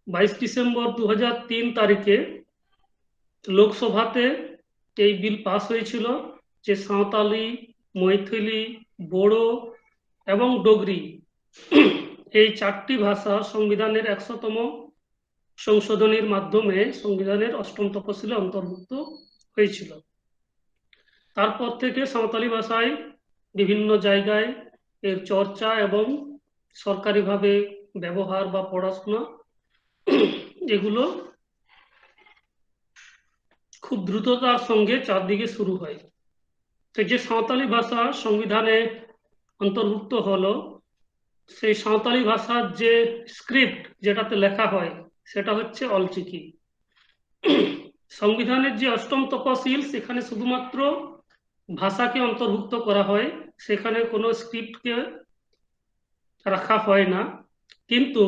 22 December 2003 তারিখে লোকসভাতে এই bill pass হয়েছিল যে সাঁওতালি, মৈথিলি, বোড়ো এবং ডোগরি এই 4টি ভাষা সংবিধানের 100তম সংশোধনীর মাধ্যমে সংবিধানের 8ম তফসিলে অন্তর্ভুক্ত হয়েছিল। তারপর থেকে সাঁওতালি ভাষায় বিভিন্ন জায়গায় এর চর্চা এবং সরকারিভাবে ব্যবহার বা পড়াশোনা এগুলো খুব দ্রুততার সঙ্গে চারদিকে শুরু হয়। তো যে সাঁওতালি ভাষা সংবিধানে অন্তর্ভুক্ত হলো, সেই সাঁওতালি ভাষার যে স্ক্রিপ্ট যেটাতে লেখা হয় সেটা হচ্ছে অলচিকি। সংবিধানের যে 8ম তফসিল সেখানে শুধুমাত্র ভাষাকে অন্তর্ভুক্ত করা হয়, সেখানে কোনো স্ক্রিপ্টকে রাখা হয় না। কিন্তু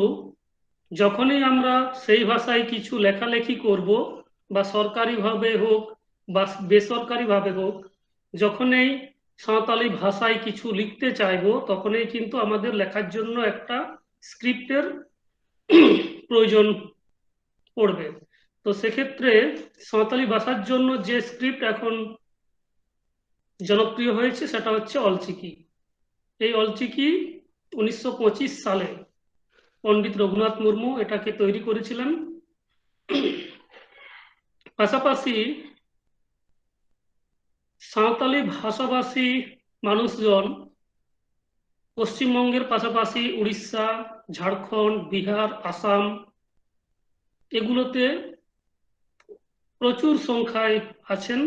যখনই আমরা সেই ভাষায় কিছু লেখালেখি করব, বা সরকারিভাবে হোক বা বেসরকারিভাবে হোক, যখনই সাঁওতালি ভাষায় কিছু লিখতে চাইবো, তখনই কিন্তু আমাদের লেখার জন্য একটা স্ক্রিপ্টের প্রয়োজন পড়বে। তো সেক্ষেত্রে সাঁওতালি ভাষার জন্য যে স্ক্রিপ্ট এখন জনপ্রিয় হয়েছে সেটা হচ্ছে অলচিকি। এই অলচিকি 1925 সালে পণ্ডিত রঘুনাথ মুর্মু এটাকে তৈরি করেছিলেন। পাশাপাশি সাঁওতালি ভাষাভাষী মানুষজন পশ্চিমবঙ্গের পাশাপাশি উড়িষ্যা, ঝাড়খণ্ড, বিহার, আসাম এগুলোতে প্রচুর সংখ্যায় আছেন।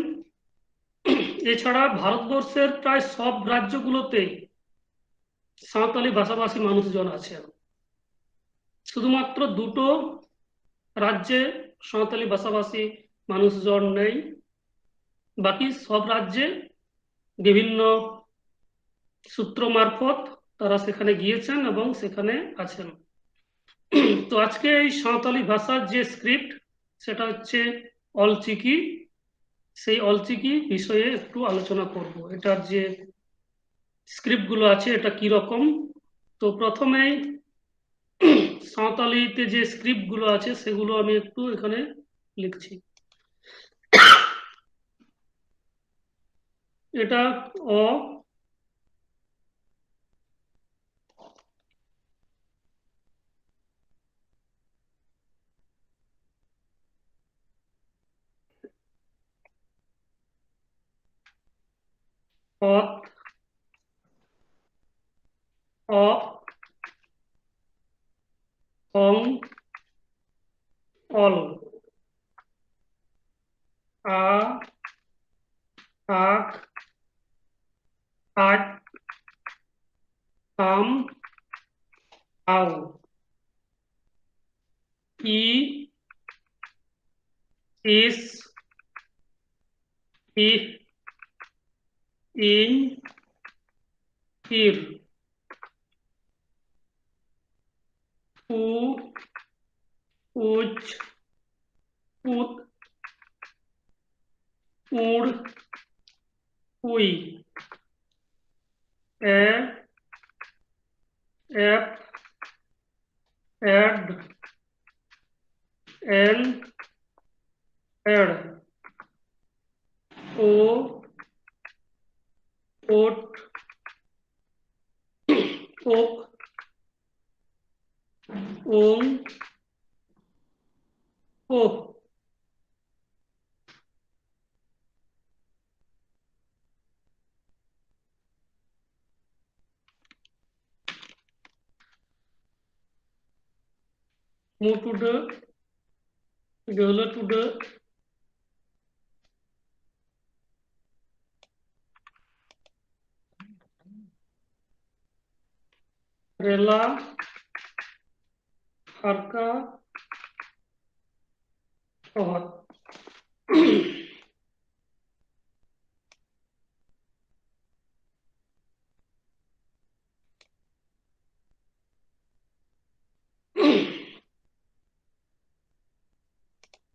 এছাড়া ভারতবর্ষের প্রায় সব রাজ্যগুলোতে সাঁওতালি ভাষাভাষী মানুষজন আছেন। শুধুমাত্র দুটো রাজ্যে সাঁওতালি ভাষাভাষী মানুষজন নেই, বাকি সব রাজ্যে বিভিন্ন সূত্র মারফত তারা সেখানে গিয়েছেন এবং সেখানে আছেন। তো আজকে এই সাঁওতালি ভাষার যে স্ক্রিপ্ট সেটা হচ্ছে অলচিকি। সেই অলচিকি বিষয়ে একটু আলোচনা করব, এটার যে স্ক্রিপ্ট গুলো আছে এটা কি রকম। তো প্রথমেই সাঁওতালিতে যে স্ক্রিপ্ট গুলো আছে সেগুলো আমি একটু এখানে লিখছি। এটা অ, অত, অ, অং, অল, আ, আক, আট, আম, আও, ই, ইস, ইহ, ইং, ইর, উ, উচ, উত, উড়, উই, এ, এপ, এড, এন, এড, ও, ওট, ওক, ওং, ওহ। মু টুডে, গেলে টুডে, রেলা, হারকা, অহত।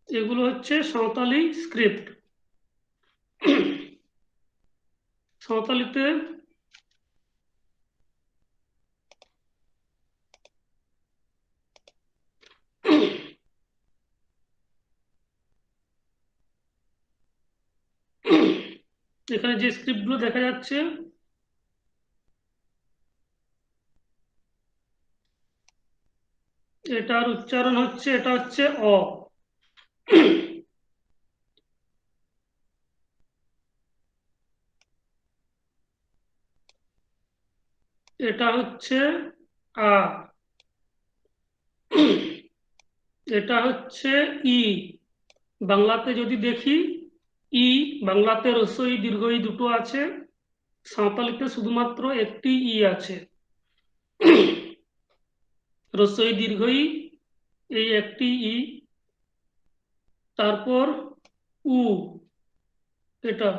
এগুলো হচ্ছে সাঁওতালি স্ক্রিপ্ট। সাঁওতালিতে এখানে যে স্ক্রিপ্টগুলো দেখা যাচ্ছে, এটার উচ্চারণ হচ্ছে, এটা হচ্ছে অ। এটা হচ্ছে আ। এটা হচ্ছে ই। বাংলাতে যদি দেখি, ই, বাংলাতে হ্রস্ব ই দীর্ঘ ই দুটো আছে, সাঁওতালিতে শুধুমাত্র একটি ই আছে। হ্রস্ব ই দীর্ঘ ই, এই একটি ই। তারপর উ, এটা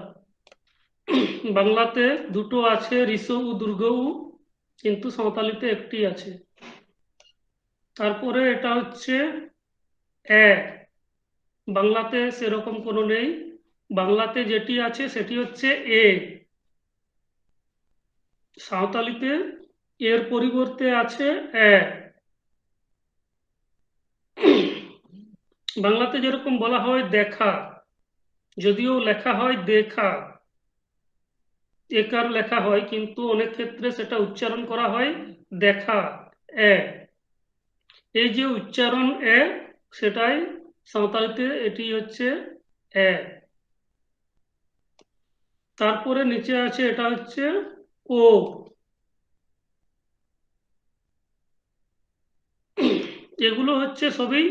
বাংলাতে দুটো আছে, ঋস্ব উ দীর্ঘ উ, কিন্তু সাঁওতালিতে একটি আছে। তারপরে এটা হচ্ছে এ। বাংলাতে সেরকম কোনো নেই, বাংলাতে যেটি আছে সেটি হচ্ছে এ। সাঁওতালিতে এর পরিবর্তে আছে এ। বাংলাতে যেরকম বলা হয় দেখা, যদিও লেখা হয় দেখা, একার লেখা হয়, কিন্তু অনেক ক্ষেত্রে সেটা উচ্চারণ করা হয় দেখা, এ। এই যে উচ্চারণ এ, সেটাই সাঁওতালিতে এটি হচ্ছে এ। তারপরে নিচে আছে, এটা হচ্ছে ও। এগুলো হচ্ছে সবই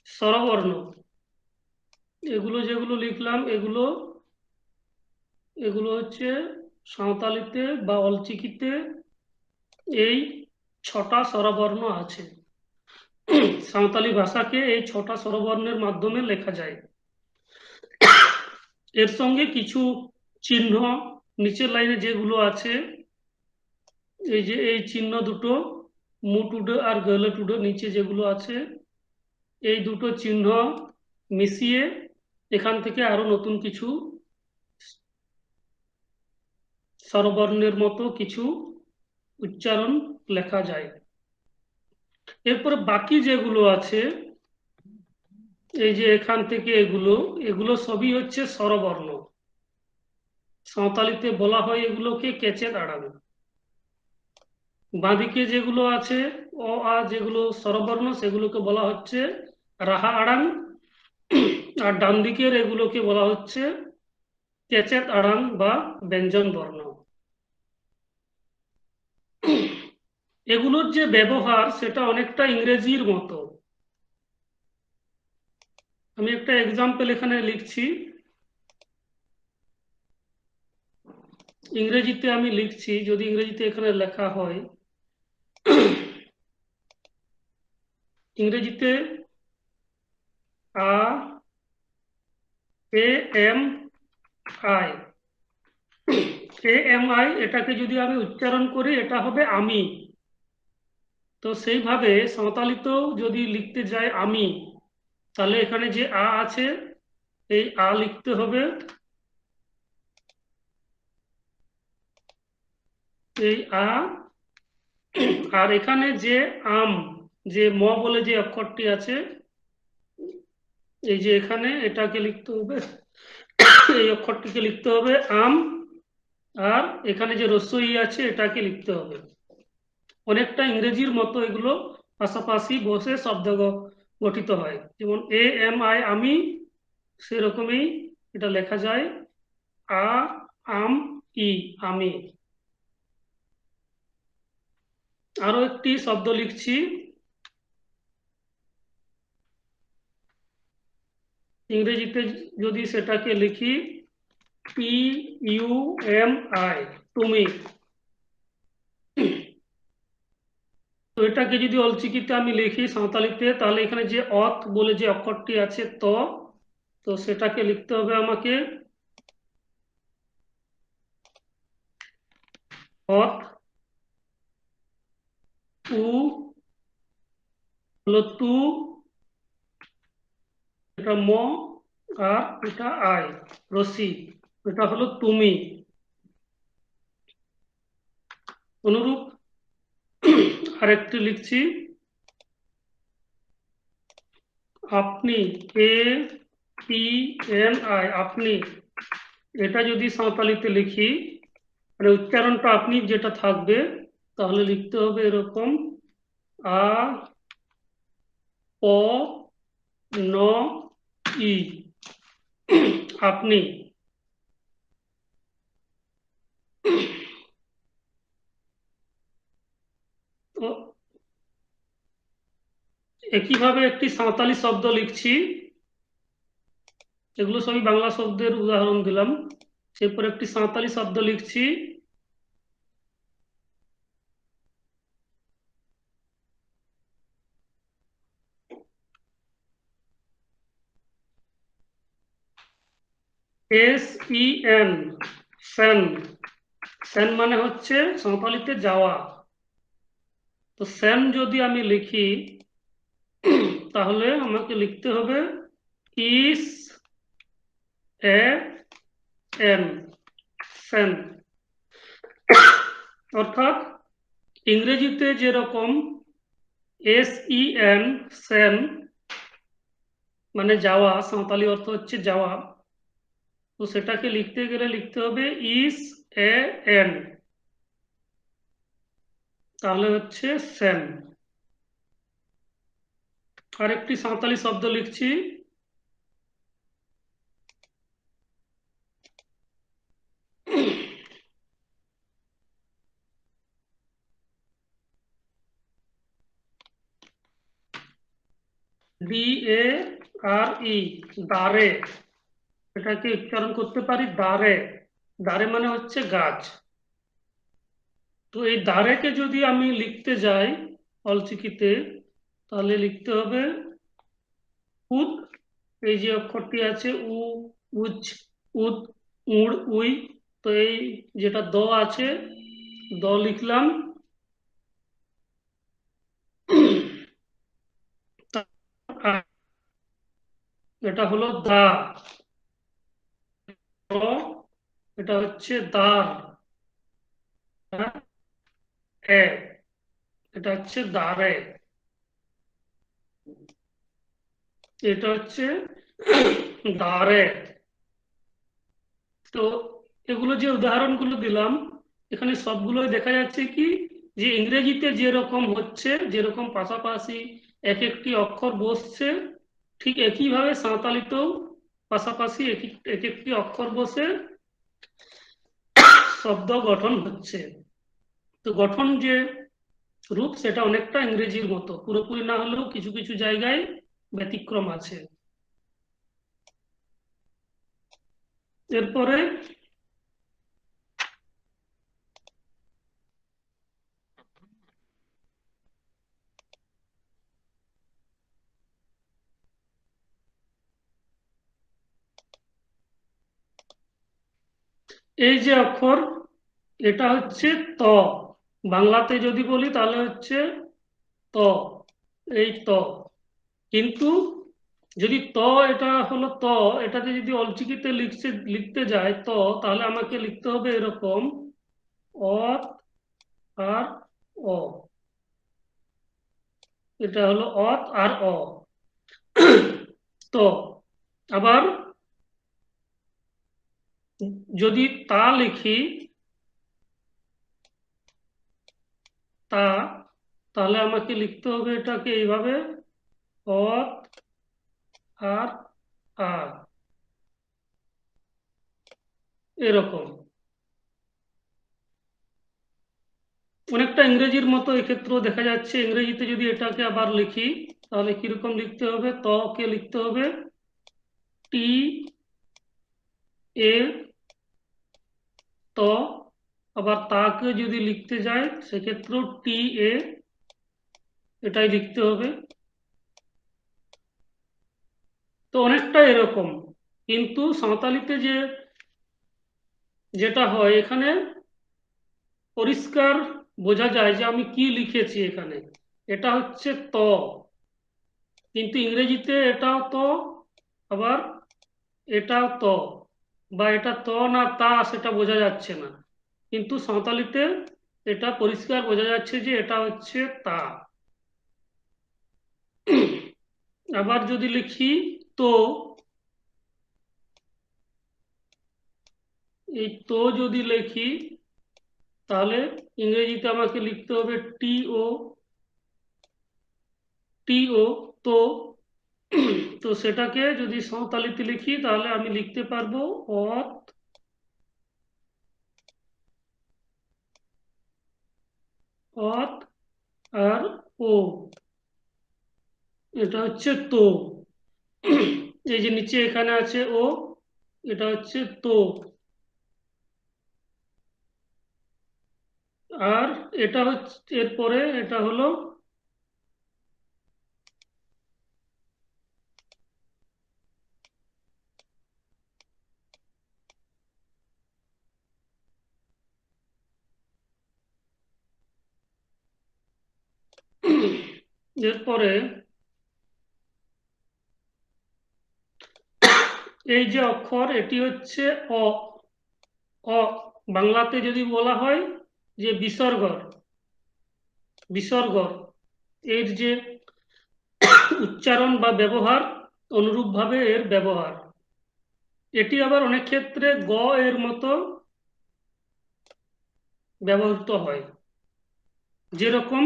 স্বরবর্ণ। এগুলো যেগুলো লিখলাম, এগুলো এগুলো হচ্ছে সাঁওতালিতে বা অলচিকিতে এই 6টা স্বরবর্ণ আছে। সাঁওতালি ভাষাকে এই 6টা স্বরবর্ণের মাধ্যমে লেখা যায়। এর সঙ্গে কিছু চিহ্ন নিচের লাইনে যেগুলো আছে, এই যে এই চিহ্ন দুটো, মু টুডে আর গলে টুডে, নিচে যেগুলো আছে, এই দুটো চিহ্ন মিশিয়ে এখান থেকে আরো নতুন কিছু স্বরবর্ণের মতো কিছু উচ্চারণ লেখা যায়। এরপরে বাকি যেগুলো আছে, এই যে এখান থেকে এগুলো, এগুলো সবই হচ্ছে স্বরবর্ণ। সাঁওতালিতে বলা হয় এগুলোকে কেচেদ আড়াং। বাঁদিকে যেগুলো আছে অ আ, যেগুলো স্বরবর্ণ, সেগুলোকে বলা হচ্ছে রাহা আড়াং। আর ডান দিকের এগুলোকে বলা হচ্ছে কেচেদ আড়াং বা ব্যঞ্জন বর্ণ। এগুলোর যে ব্যবহার, সেটা অনেকটা ইংরেজির মতো। আমি একটা এক্সাম্পল এখানে লিখছি, ইংরেজিতে আমি লিখছি, যদি ইংরেজিতে এখানে লেখা হয়, ইংরেজিতে আ A M I, A M I, এটাকে যদি আমি উচ্চারণ করি, এটা হবে আমি। তো সেইভাবে সাঁওতালিতেও যদি লিখতে যাই আমি, তাহলে এখানে যে আ আছে, এই আ লিখতে হবে, এই আ। আর এখানে যে আম, যে ম বলে যে অক্ষরটি আছে, এই যে এখানে এটাকে লিখতে হবে, এই অক্ষরটিকে লিখতে হবে আম। আর এখানে যে হ্রস্ব ই আছে, এটাকে লিখতে হবে। অনেকটা ইংরেজির মতো এগুলো পাশাপাশি বসে শব্দ গঠিত হয়, যেমন এ এম আই আমি, সেরকমই এটা লেখা যায় আ আম ই, আমি। আরো একটি শব্দ লিখছি, ইংরেজিতে যদি সেটাকে লিখি পি ইউ এম আই, তুমি। তো এটাকে যদি অলচিকিতে আমি লিখি সাঁওতালিতে, তাহলে এখানে যে অত বলে যে অক্ষরটি আছে তো, তো সেটাকে লিখতে হবে আমাকে অত, উ হলো তু, এটা ম, আর এটা আই, রসি, এটা হলো তুমি। অনুরূপ আরেকটি লিখছি আপনি, এ পি এন আই, আপনি। এটা যদি সাঁওতালিতে লিখি, মানে উচ্চারণটা আপনি যেটা থাকবে, তাহলে লিখতে হবে এরকম: আ প ন ই, আপনি। তো একইভাবে একটি সাঁওতালি শব্দ লিখছি, এগুলো সবই বাংলা শব্দের উদাহরণ দিলাম। এরপর একটি সাঁওতালি শব্দ লিখছি: S E N, Sen. Sen মানে হচ্ছে সাঁওতালিতে যাওয়া। তো সেন যদি আমি লিখি, তাহলে আমাকে লিখতে হবে ইস এ এন, সেন। অর্থাৎ ইংরেজিতে যেরকম এস ই এন, সেন মানে যাওয়া, সাঁওতালি অর্থ হচ্ছে যাওয়া, তো সেটাকে লিখতে গেলে লিখতে হবে ইস এ এন, তাহলে হচ্ছে সেন। আরেকটি সাঁওতালি শব্দ লিখছি: ডি এ আর ই, দারে। এটাকে উচ্চারণ করতে পারি দারে। দারে মানে হচ্ছে গাছ। তো এই দারেকে যদি আমি লিখতে যাই অলচিকিতে, তাহলে লিখতে হবে উদ, এই যে অক্ষরটি আছে উ, উচ, উদ, উড়, উই। তো এই যেটা দ আছে, দ লিখলাম। এটা হলো দা। দ, এটা হচ্ছে দার। এ, এটা হচ্ছে দারে। এটা হচ্ছে দারে। তো এগুলো যে উদাহরণগুলো দিলাম, এখানে সবগুলোই দেখা যাচ্ছে কি, যে ইংরেজিতে যেরকম হচ্ছে, যেরকম পাশাপাশি এক একটি অক্ষর বসছে, ঠিক একইভাবে সাঁওতালিতেও পাশাপাশি এক একটি অক্ষর বসে শব্দ গঠন হচ্ছে। তো গঠন যে রূপ, সেটা অনেকটা ইংরেজির মতো, পুরোপুরি না হলেও কিছু কিছু জায়গায় ব্যতিক্রম আছে। এরপরে এই যে অক্ষর, এটা হচ্ছে ত। বাংলাতে যদি বলি তাহলে হচ্ছে ত, এই ত। কিন্তু যদি ত, এটা হলো ত, এটাতে যদি অলচিকিতে লিখতে যায় ত, তাহলে আমাকে লিখতে হবে এরকম: অ আর অ। এটা হলো অত আর অ। তো আবার যদি তা লিখি, তা, তাহলে আমাকে লিখতে হবে এটাকে এইভাবে: অত আর আ, এরকম। অনেকটা ইংরেজির মতো এক্ষেত্রেও দেখা যাচ্ছে। ইংরেজিতে যদি এটাকে আবার লিখি, তাহলে কিরকম লিখতে হবে: ত কে লিখতে হবে টি এ, ত। আবার তাকে যদি লিখতে যায় সেক্ষেত্রেও টি এ, এটাই লিখতে হবে। তো অনেকটা এরকম। কিন্তু সাঁওতালিতে যেটা হয়, এখানে পরিষ্কার বোঝা যায় যে আমি কি লিখেছি এখানে। এটা হচ্ছে ত, কিন্তু ইংরেজিতে এটাও ত, আবার এটাও ত, বা এটা ত না তা সেটা বোঝা যাচ্ছে না। কিন্তু সাঁওতালিতে এটা পরিষ্কার বোঝা যাচ্ছে যে এটা হচ্ছে তা। আবার যদি লিখি তো, এই তো যদি লিখি তাহলে ইংরেজিতে আমাকে লিখতে হবে টিও, টিও, তো। তো সেটাকে যদি সাঁওতালিতে লিখি তাহলে আমি লিখতে পারবো অত, অত আর ও, এটা হচ্ছে তো। এই যে নিচে এখানে আছে ও, এটা হচ্ছে তো। আর এটা হচ্ছে এরপরে এটা হলো এরপরে এই যে অক্ষর এটি হচ্ছে অ। অ বাংলাতে যদি বলা হয় যে বিসর্গ, বিসর্গ, এর যে উচ্চারণ বা ব্যবহার, অনুরূপভাবে এর ব্যবহার। এটি আবার অনেক ক্ষেত্রে গ এর মতো ব্যবহৃত হয়। যেরকম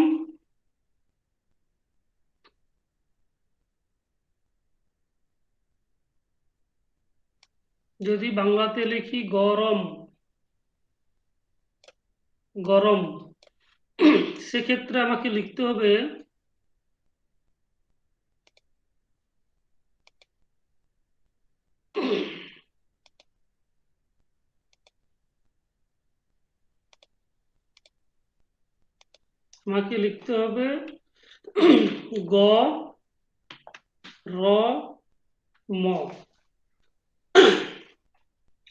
যদি বাংলাতে লিখি গরম, গরম, সেক্ষেত্রে আমাকে লিখতে হবে আমাকে লিখতে হবে গ র ম,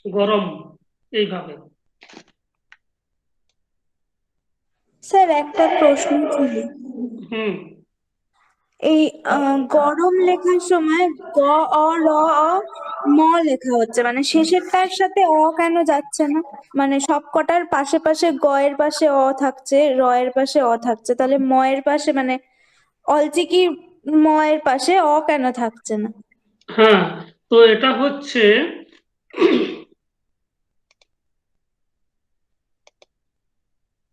গরম, এইভাবে। স্যার একটা প্রশ্ন ছিল। হুম। এই গরম লেখার সময় গ, অ, র, অ, ম লেখা হচ্ছে, মানে শেষেরটার সাথে অ কেন যাচ্ছে না? মানে সবকটার পাশে পাশে গ এর পাশে অ থাকছে, র এর পাশে অ থাকছে, তাহলে ম এর পাশে মানে অলচিকি ম এর পাশে অ কেন থাকছে না? হ্যাঁ, তো এটা হচ্ছে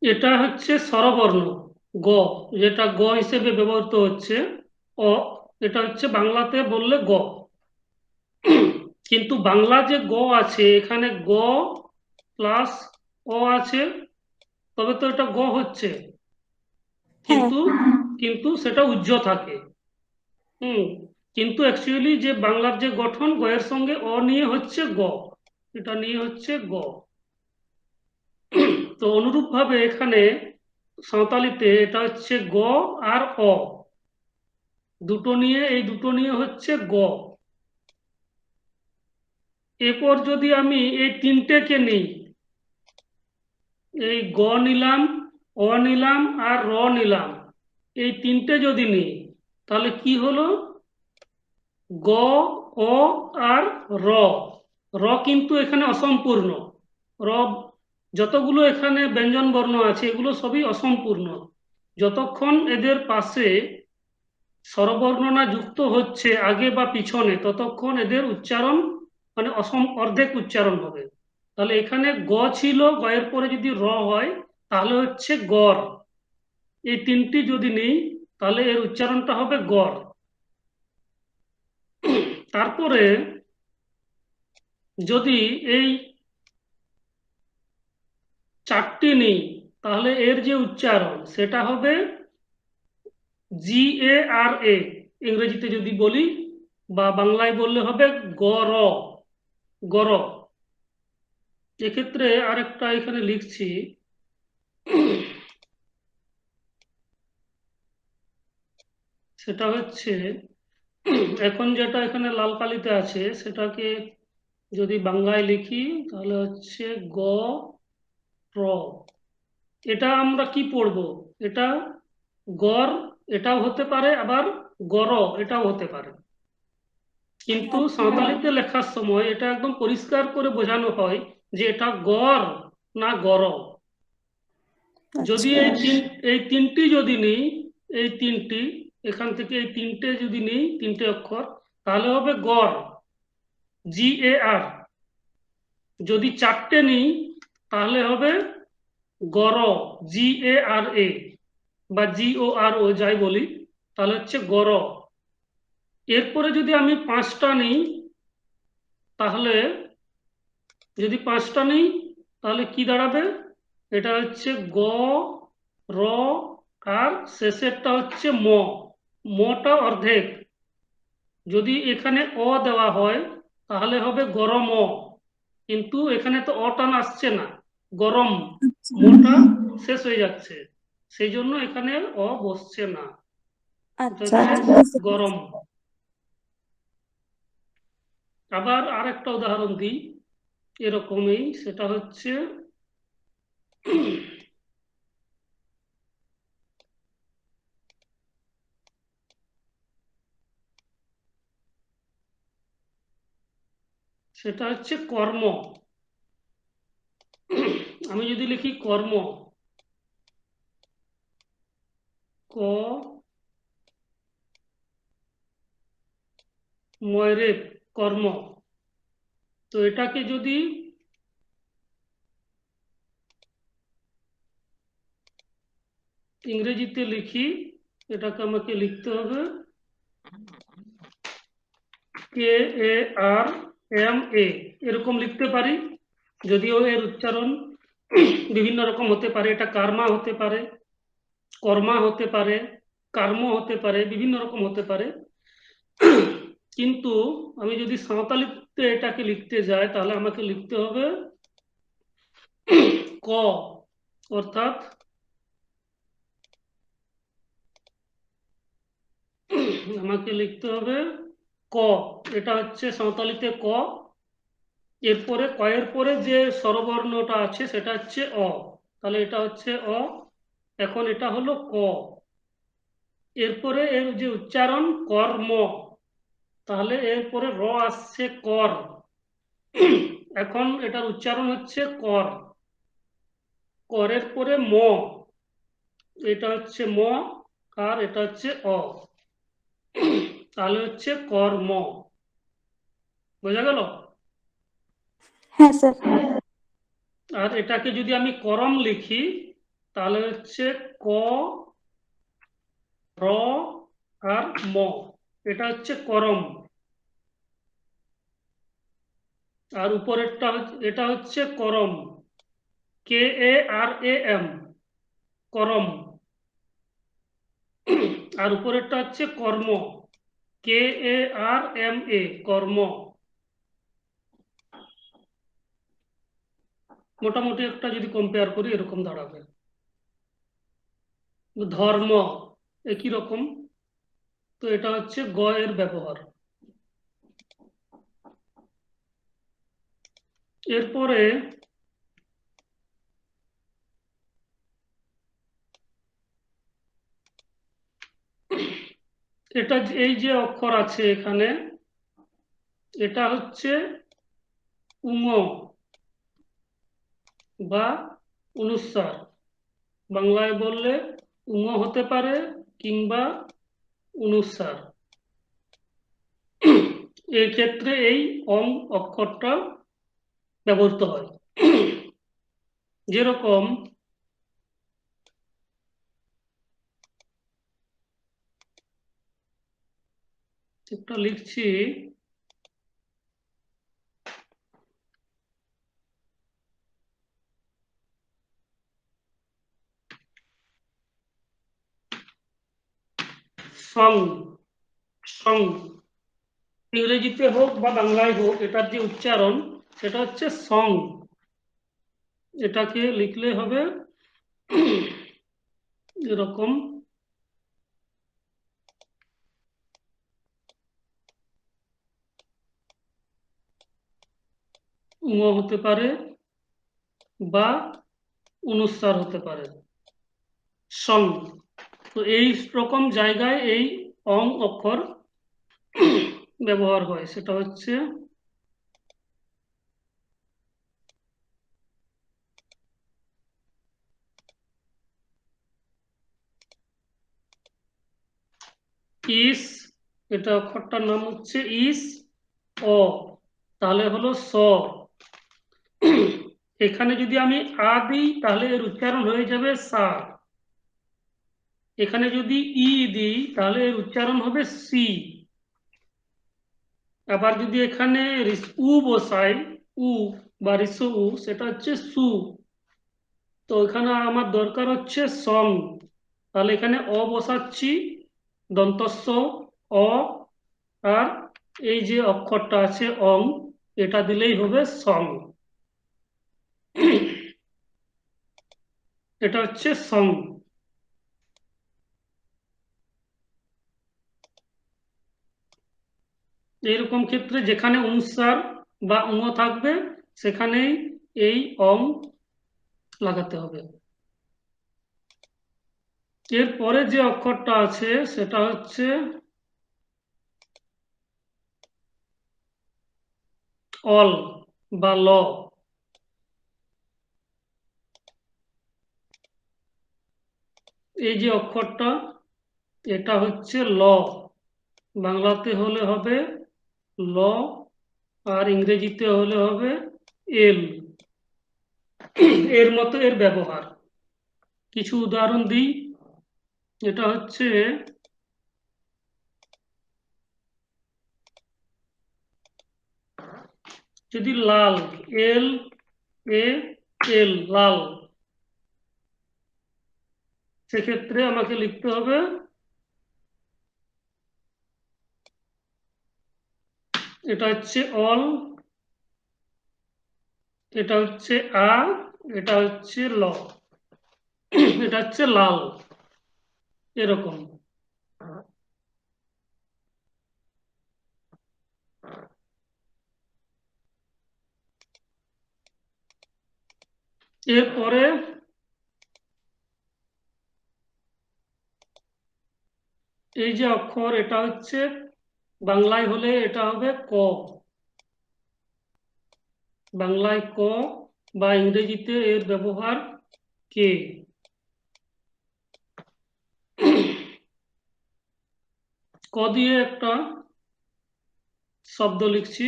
এটা হচ্ছে স্বরবর্ণ গ, যেটা গ হিসেবে ব্যবহৃত হচ্ছে। অ, এটা হচ্ছে বাংলাতে বললে গ। কিন্তু বাংলা যে গ আছে এখানে গ প্লাস অ আছে, তবে তো এটা গ হচ্ছে, হ্যাঁ। কিন্তু কিন্তু সেটা উজ্জ্ব থাকে। হুম। কিন্তু অ্যাকচুয়ালি যে বাংলার যে গঠন গ এর সঙ্গে অ নিয়ে হচ্ছে গ, এটা নিয়ে হচ্ছে গ। তো অনুরূপ ভাবে এখানে সাঁওতালিতে এটা হচ্ছে গ আর অ, দুটো নিয়ে, এই দুটো নিয়ে হচ্ছে গ। এরপর যদি আমি এই তিনটেকে নিই, এই গ নিলাম, অ নিলাম আর র নিলাম, এই তিনটে যদি নিই তাহলে কি হলো, গ, অ আর র। র কিন্তু এখানে অসম্পূর্ণ। র, যতগুলো এখানে ব্যঞ্জন বর্ণ আছে এগুলো সবই অসম্পূর্ণ। যতক্ষণ এদের পাশে স্বরবর্ণ না যুক্ত হচ্ছে আগে বা পিছনে, ততক্ষণ এদের উচ্চারণ মানে অর্ধেক উচ্চারণ হবে। তাহলে এখানে গ ছিল, গ এর পরে যদি র হয় তাহলে হচ্ছে গড়। এই তিনটি যদি নেই তাহলে এর উচ্চারণটা হবে গড়। তারপরে যদি এই চারটি নেই তাহলে এর যে উচ্চারণ সেটা হবে জি এ আর এ, ইংরেজিতে যদি বলি, বা বাংলায় বললে হবে গর, গর। এক্ষেত্রে আরেকটা এখানে লিখছি, সেটা হচ্ছে এখন যেটা এখানে লাল কালিতে আছে সেটাকে যদি বাংলায় লিখি তাহলে হচ্ছে গ প্র। এটা আমরা কি পড়বো, এটা গর, এটাও হতে পারে, আবার গর এটাও হতে পারে। কিন্তু আচ্ছা। সাঁওতালিতে লেখার সময় এটা একদম পরিষ্কার করে বোঝানো হয় যে এটা গর না গর। যদি আচ্ছা। এই তিনটি যদি নেই, এই তিনটি, এখান থেকে এই তিনটে যদি নেই, তিনটে অক্ষর, তাহলে হবে গর, জি এ আর। যদি চারটে নিই তাহলে হবে গর, GARA বা GORO যাই বলি, তাহলে হচ্ছে গর। এরপরে যদি আমি পাঁচটা নিই তাহলে তাহলে কি দাঁড়াবে? এটা হচ্ছে গ, র, আর শেষেরটা হচ্ছে ম। মটা অর্ধেক। যদি এখানে অ দেওয়া হয় তাহলে হবে গরম, কিন্তু এখানে তো অটান আসছে না, গরম, মটা শেষ হয়ে যাচ্ছে, সেই জন্য এখানে অ বসছে না, এটা আচ্ছা হচ্ছে আচ্ছা, বুঝতে পেরেছি। গরম। আবার আরেকটা উদাহরণ দিই এরকমই, সেটা হচ্ছে সেটা হচ্ছে কর্ম। আমি যদি লিখি কর্ম, ক ময়রে কর্ম, তো এটাকে যদি ইংরেজিতে লিখি, এটাকে আমাকে লিখতে হবে KARMA, এরকম লিখতে পারি। যদিও এর উচ্চারণ বিভিন্ন রকম হতে পারে, এটা কার্মা হতে পারে, কর্মা হতে পারে, কর্ম হতে পারে, বিভিন্ন রকম হতে পারে। কিন্তু আমি যদি সাঁওতালিতে এটাকে লিখতে যাই তাহলে আমাকে লিখতে হবে ক, অর্থাৎ আমাকে লিখতে হবে ক। এটা হচ্ছে সাঁওতালিতে ক। এরপরে কয়ের পরে যে স্বরবর্ণটা আছে সেটা হচ্ছে অ, তাহলে এটা হচ্ছে অ। এখন এটা হলো ক। এরপরে এর যে উচ্চারণ কর্ম, তাহলে এরপরে র আসছে কর। এখন এটার উচ্চারণ হচ্ছে কর। করের পরে ম, এটা হচ্ছে ম, আর এটা হচ্ছে অ, তাহলে হচ্ছে কর্ম। বোঝা গেল? হ্যাঁ স্যার। আর এটাকে যদি আমি করম লিখি তাহলে হচ্ছে ক, র, আর ম, এটা হচ্ছে করম। আর উপরেরটা এটা হচ্ছে করম, KARAM, করম। আর উপরেরটা হচ্ছে কর্ম, KARMA, কর্ম। মোটামুটি একটা যদি কম্পেয়ার করি এরকম দাঁড়াবে। ধর্ম একই রকম, তো এটা হচ্ছে গ এর ব্যবহার। এরপরে এটা এই যে অক্ষর আছে এখানে, এটা হচ্ছে উঙ বা অনুস্বার। বাংলায় বললে উঙ হতে পারে কিংবা অনুস্বার। এই ক্ষেত্রে এই অং অক্ষরটা ব্যবহৃত হয়। যেরকম একটা লিখছি, সং, সং, ইংরেজিতে হোক বা বাংলায় হোক এটার যে উচ্চারণ সেটা হচ্ছে সং। এটাকে লিখলে হবে এরকম, উঙ হতে পারে বা অনুস্বার হতে পারে, সং। তো এই রকম জায়গায় এই অং অক্ষর ব্যবহার হয়, সেটা হচ্ছে ইস, এটা অক্ষরটার নাম হচ্ছে ইস, অ, তাহলে হলো স। এখানে যদি আমি আ দিই তাহলে এর উচ্চারণ হয়ে যাবে সা। এখানে যদি ই দিই তাহলে এর উচ্চারণ হবে সি। আবার যদি এখানে উ বসাই, উ বা রিসু উ, সেটা হচ্ছে সু। তো এখানে আমার দরকার হচ্ছে সং। তাহলে এখানে অ বসাচ্ছি, দন্তস্ব অ, আর এই যে অক্ষরটা আছে অং, এটা দিলেই হবে সং। এটা হচ্ছে সং। এইরকম ক্ষেত্রে যেখানে উংসার বা উঙ থাকবে সেখানেই এই অং লাগাতে হবে। এরপরে যে অক্ষরটা আছে সেটা হচ্ছে অল বা ল। এই যে অক্ষরটা, এটা হচ্ছে ল। বাংলাতে হলে হবে ল, আর ইংরেজিতে হলে হবে এল। এর মতো এর ব্যবহার। কিছু উদাহরণ দিই। এটা হচ্ছে যদি লাল, এল এ এল, লাল, সেক্ষেত্রে আমাকে লিখতে হবে এটা হচ্ছে অল, এটা হচ্ছে আ, এটা হচ্ছে ল, এটা হচ্ছে লাল। এরকম। এরপরে এই যে অক্ষর, এটা হচ্ছে বাংলায় হলে এটা হবে ক। বাংলায় ক, বা ইংরেজিতে এর ব্যবহার কে। ক দিয়ে একটা শব্দ লিখছি,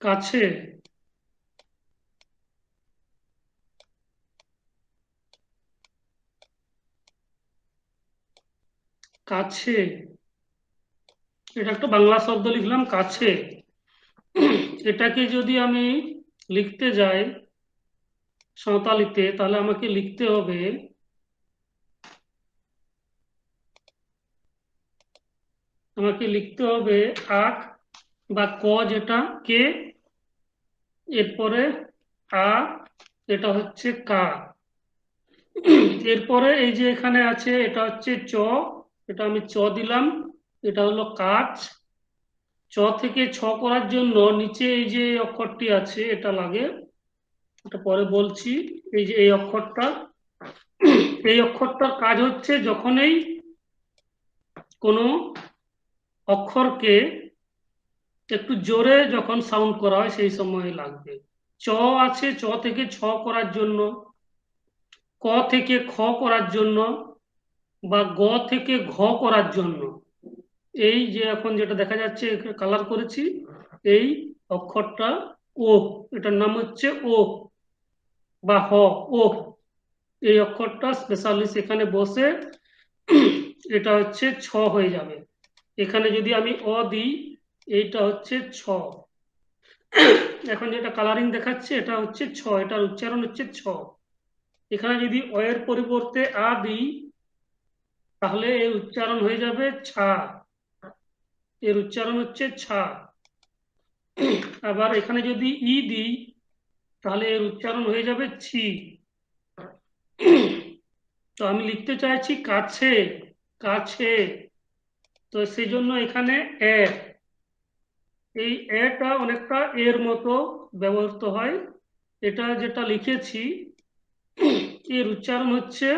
কাছে। কাছে, এটা একটা বাংলা শব্দ লিখলাম কাছে। এটাকে যদি আমি লিখতে যাই সাঁওতালিতে, তাহলে আমাকে লিখতে হবে আক বা ক, যেটা কে, এরপরে আ, এটা হচ্ছে কা। এরপরে এই যে এখানে আছে এটা হচ্ছে চ, এটা আমি চ দিলাম, এটা হলো কাচ। চ থেকে ছ করার জন্য নিচে এই যে অক্ষরটি আছে এটা লাগে, এটা পরে বলছি। এই যে এই অক্ষরটা, এই অক্ষরটার কাজ হচ্ছে যখনই কোনো অক্ষরকে একটু জোরে যখন সাউন্ড করা হয় সেই সময় লাগবে। চ আছে চ থেকে ছ করার জন্য, ক থেকে খ করার জন্য, বা গ থেকে ঘ করার জন্য। এই যে এখন যেটা দেখা যাচ্ছে কালার করেছি, এই অক্ষরটা ও, এটার নাম হচ্ছে ও বা হ, ও। এই অক্ষরটা স্পেশালি সেখানে বসে এটা হচ্ছে ছ হয়ে যাবে। এখানে যদি আমি অ দিই, এইটা হচ্ছে ছ। এখন যেটা কালারিং দেখাচ্ছে এটা হচ্ছে ছ, এটার উচ্চারণ হচ্ছে ছ। এখানে যদি অ এর পরিবর্তে আ দিই তাহলে এর উচ্চারণ হয়ে যাবে ছা। এর উচ্চারণ হচ্ছে ছা। আবার এখানে যদি ই দিই তাহলে এর উচ্চারণ হয়ে যাবে ছি। তো আমি লিখতে চাইছি কাছে, কাছে। তো সেই জন্য এখানে এ, এই এটা অনেকটা এর মতো ব্যবহৃত হয়। এটা যেটা লিখেছি এর উচ্চারণ হচ্ছে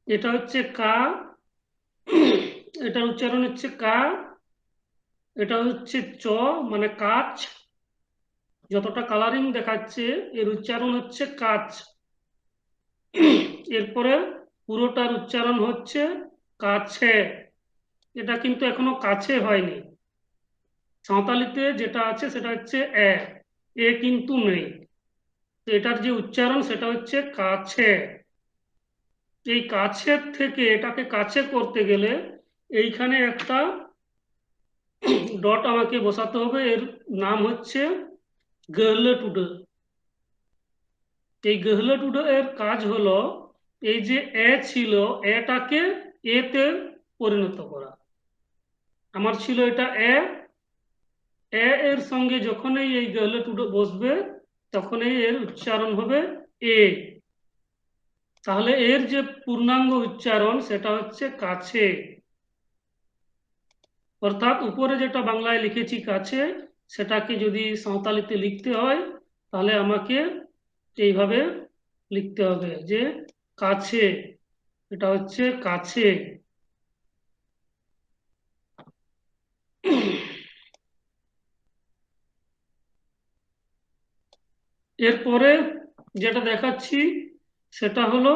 এটা হচ্ছে কা, এটার উচ্চারণ হচ্ছে কা। এটা হচ্ছে চ, মানে কাচ। যতটা কালারিং দেখাচ্ছে এর উচ্চারণ হচ্ছে কাচ। এরপরে পুরোটার উচ্চারণ হচ্ছে কাছে। এটা কিন্তু এখনো কাছে হয়নি। সাঁওতালিতে যেটা আছে সেটা হচ্ছে এ কিন্তু নেই। তো এটার যে উচ্চারণ সেটা হচ্ছে কাছে। এই কাছের থেকে এটাকে কাছে করতে গেলে এইখানে একটা ডট আমাকে বসাতে হবে। এর নাম হচ্ছে গহলে টুডে। এই গহলে টুডে এর কাজ হলো এই যে এ ছিল এটাকে এতে পরিণত করা। আমার ছিল এটা এর সঙ্গে যখনই এই গহলে টুডে বসবে তখনই এর উচ্চারণ হবে এ। তাহলে এর যে পূর্ণাঙ্গ উচ্চারণ সেটা হচ্ছে কাছে। অর্থাৎ উপরে যেটা বাংলায় লিখেছি কাছে, সেটাকে যদি সাঁওতালিতে লিখতে হয় তাহলে আমাকে এইভাবে লিখতে হবে যে কাছে। এটা হচ্ছে কাছে। এরপরে যেটা দেখাচ্ছি সেটা হলো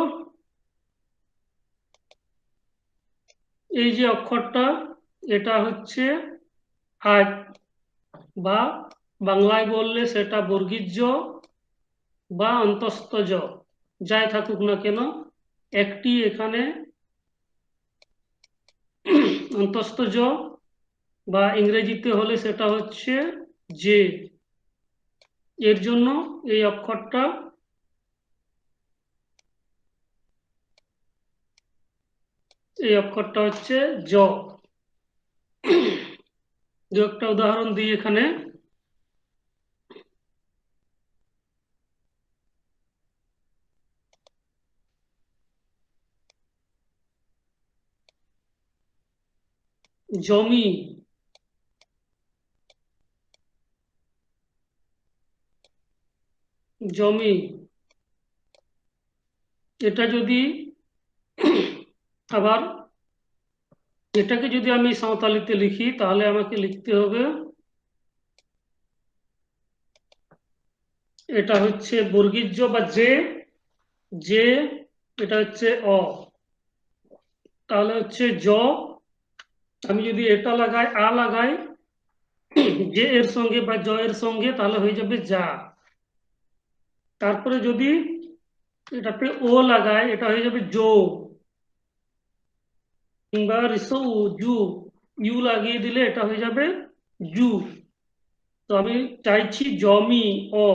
এই যে অক্ষরটা, এটা হচ্ছে আজ, বা বাংলায় বললে সেটা বর্গীয় জ বা অন্তস্থ জ, যাই থাকুক না কেন, একটি এখানে অন্তস্থ জ, বা ইংরেজিতে হলে সেটা হচ্ছে যে। এর জন্য এই অক্ষরটা হচ্ছে জ। দু একটা উদাহরণ দিই এখানে। জমি, জমি, এটা যদি আবার এটাকে যদি আমি সাঁওতালিতে লিখি তাহলে আমাকে লিখতে হবে, এটা হচ্ছে বর্গীয় জ বা যে, যে, এটা হচ্ছে অ, তাহলে হচ্ছে জ। আমি যদি এটা লাগাই আ লাগাই যে এর সঙ্গে বা জ এর সঙ্গে তাহলে হয়ে যাবে যা। তারপরে যদি এটাতে ও লাগাই এটা হয়ে যাবে জো, কিংবা রিসো জু, ইউ লাগিয়ে দিলে এটা হয়ে যাবে জু। তো আমি চাইছি জমি অ।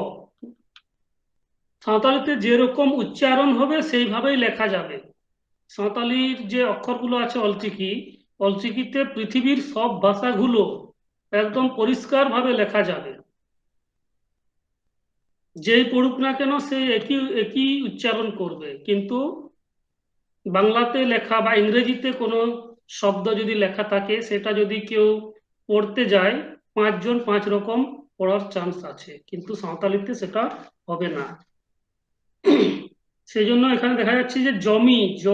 সাঁওতালিতে যেরকম উচ্চারণ হবে সেইভাবেই লেখা যাবে। সাঁওতালির যে অক্ষরগুলো আছে অলচিকি, অলচিকিতে পৃথিবীর সব ভাষাগুলো একদম পরিষ্কারভাবে লেখা যাবে। যেই পড়ুক না কেন সে একই একই উচ্চারণ করবে। কিন্তু বাংলাতে লেখা বা ইংরেজিতে কোনো শব্দ যদি লেখা থাকে সেটা যদি কেউ পড়তে যায়, পাঁচজন পাঁচ রকম পড়ার চান্স আছে, কিন্তু সাঁওতালিতে সেটা হবে না। সেই জন্য এখানে দেখা যাচ্ছে যে জমি জ,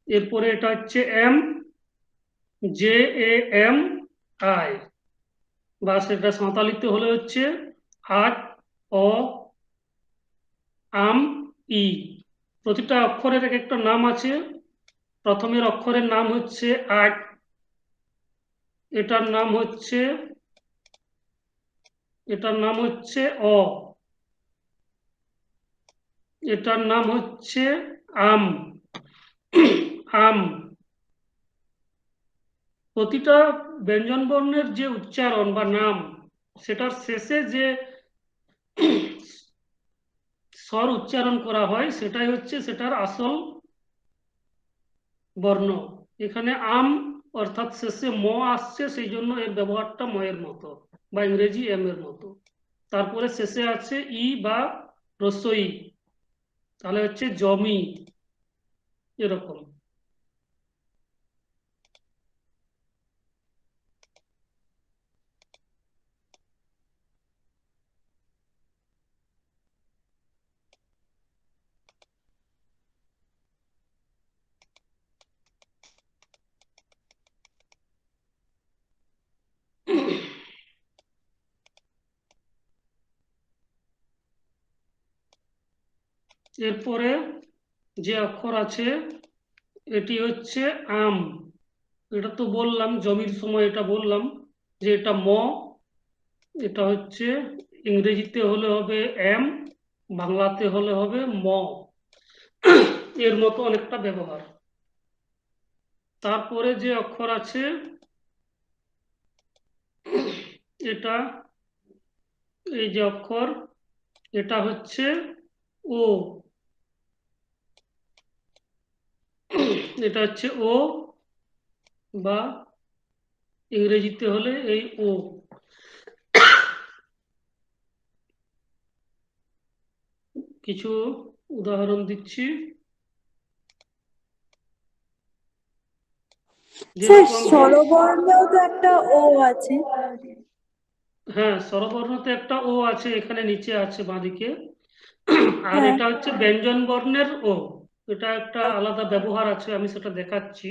এরপরে এটা হচ্ছে M, J A M I, বা সেটা সাঁওতালিতে হলে হচ্ছে আট অ আম ই। প্রতিটা অক্ষরের এক একটা নাম আছে। প্রথমের অক্ষরের নাম হচ্ছে আট, এটার নাম হচ্ছে অ, এটার নাম হচ্ছে আম, আম। প্রতিটা ব্যঞ্জন বর্ণের যে উচ্চারণ বা নাম, সেটার শেষে যে স্বর উচ্চারণ করা হয় সেটাই হচ্ছে সেটার আসল বর্ণ। এখানে আম অর্থাৎ শেষে ম আসছে, সেই জন্য এর ব্যবহারটা ময়ের মতো বা ইংরেজি এম এর মতো। তারপরে শেষে আছে ই বা রসই, তাহলে হচ্ছে জমি, এরকম। এরপরে যে অক্ষর আছে এটি হচ্ছে আম। এটা তো বললাম, জমির সময় এটা বললাম যে এটা ম, এটা হচ্ছে ইংরেজিতে হলে হবে এম, বাংলাতে হলে হবে ম। এর মতো অনেকটা ব্যবহার। তারপরে যে অক্ষর আছে এটা, এই যে অক্ষর, এটা হচ্ছে ও। এটা হচ্ছে ও, বা ইংরেজিতে হলে এই ও। কিছু উদাহরণ দিচ্ছি, স্যার যেরকম স্বরবর্ণেও তো একটা ও আছে। হ্যাঁ, স্বরবর্ণতে একটা ও আছে, এখানে নিচে আছে বাঁদিকে। আর হ্যাঁ। এটা হচ্ছে ব্যঞ্জন বর্ণের ও। এটা একটা আলাদা ব্যবহার আছে, আমি সেটা দেখাচ্ছি।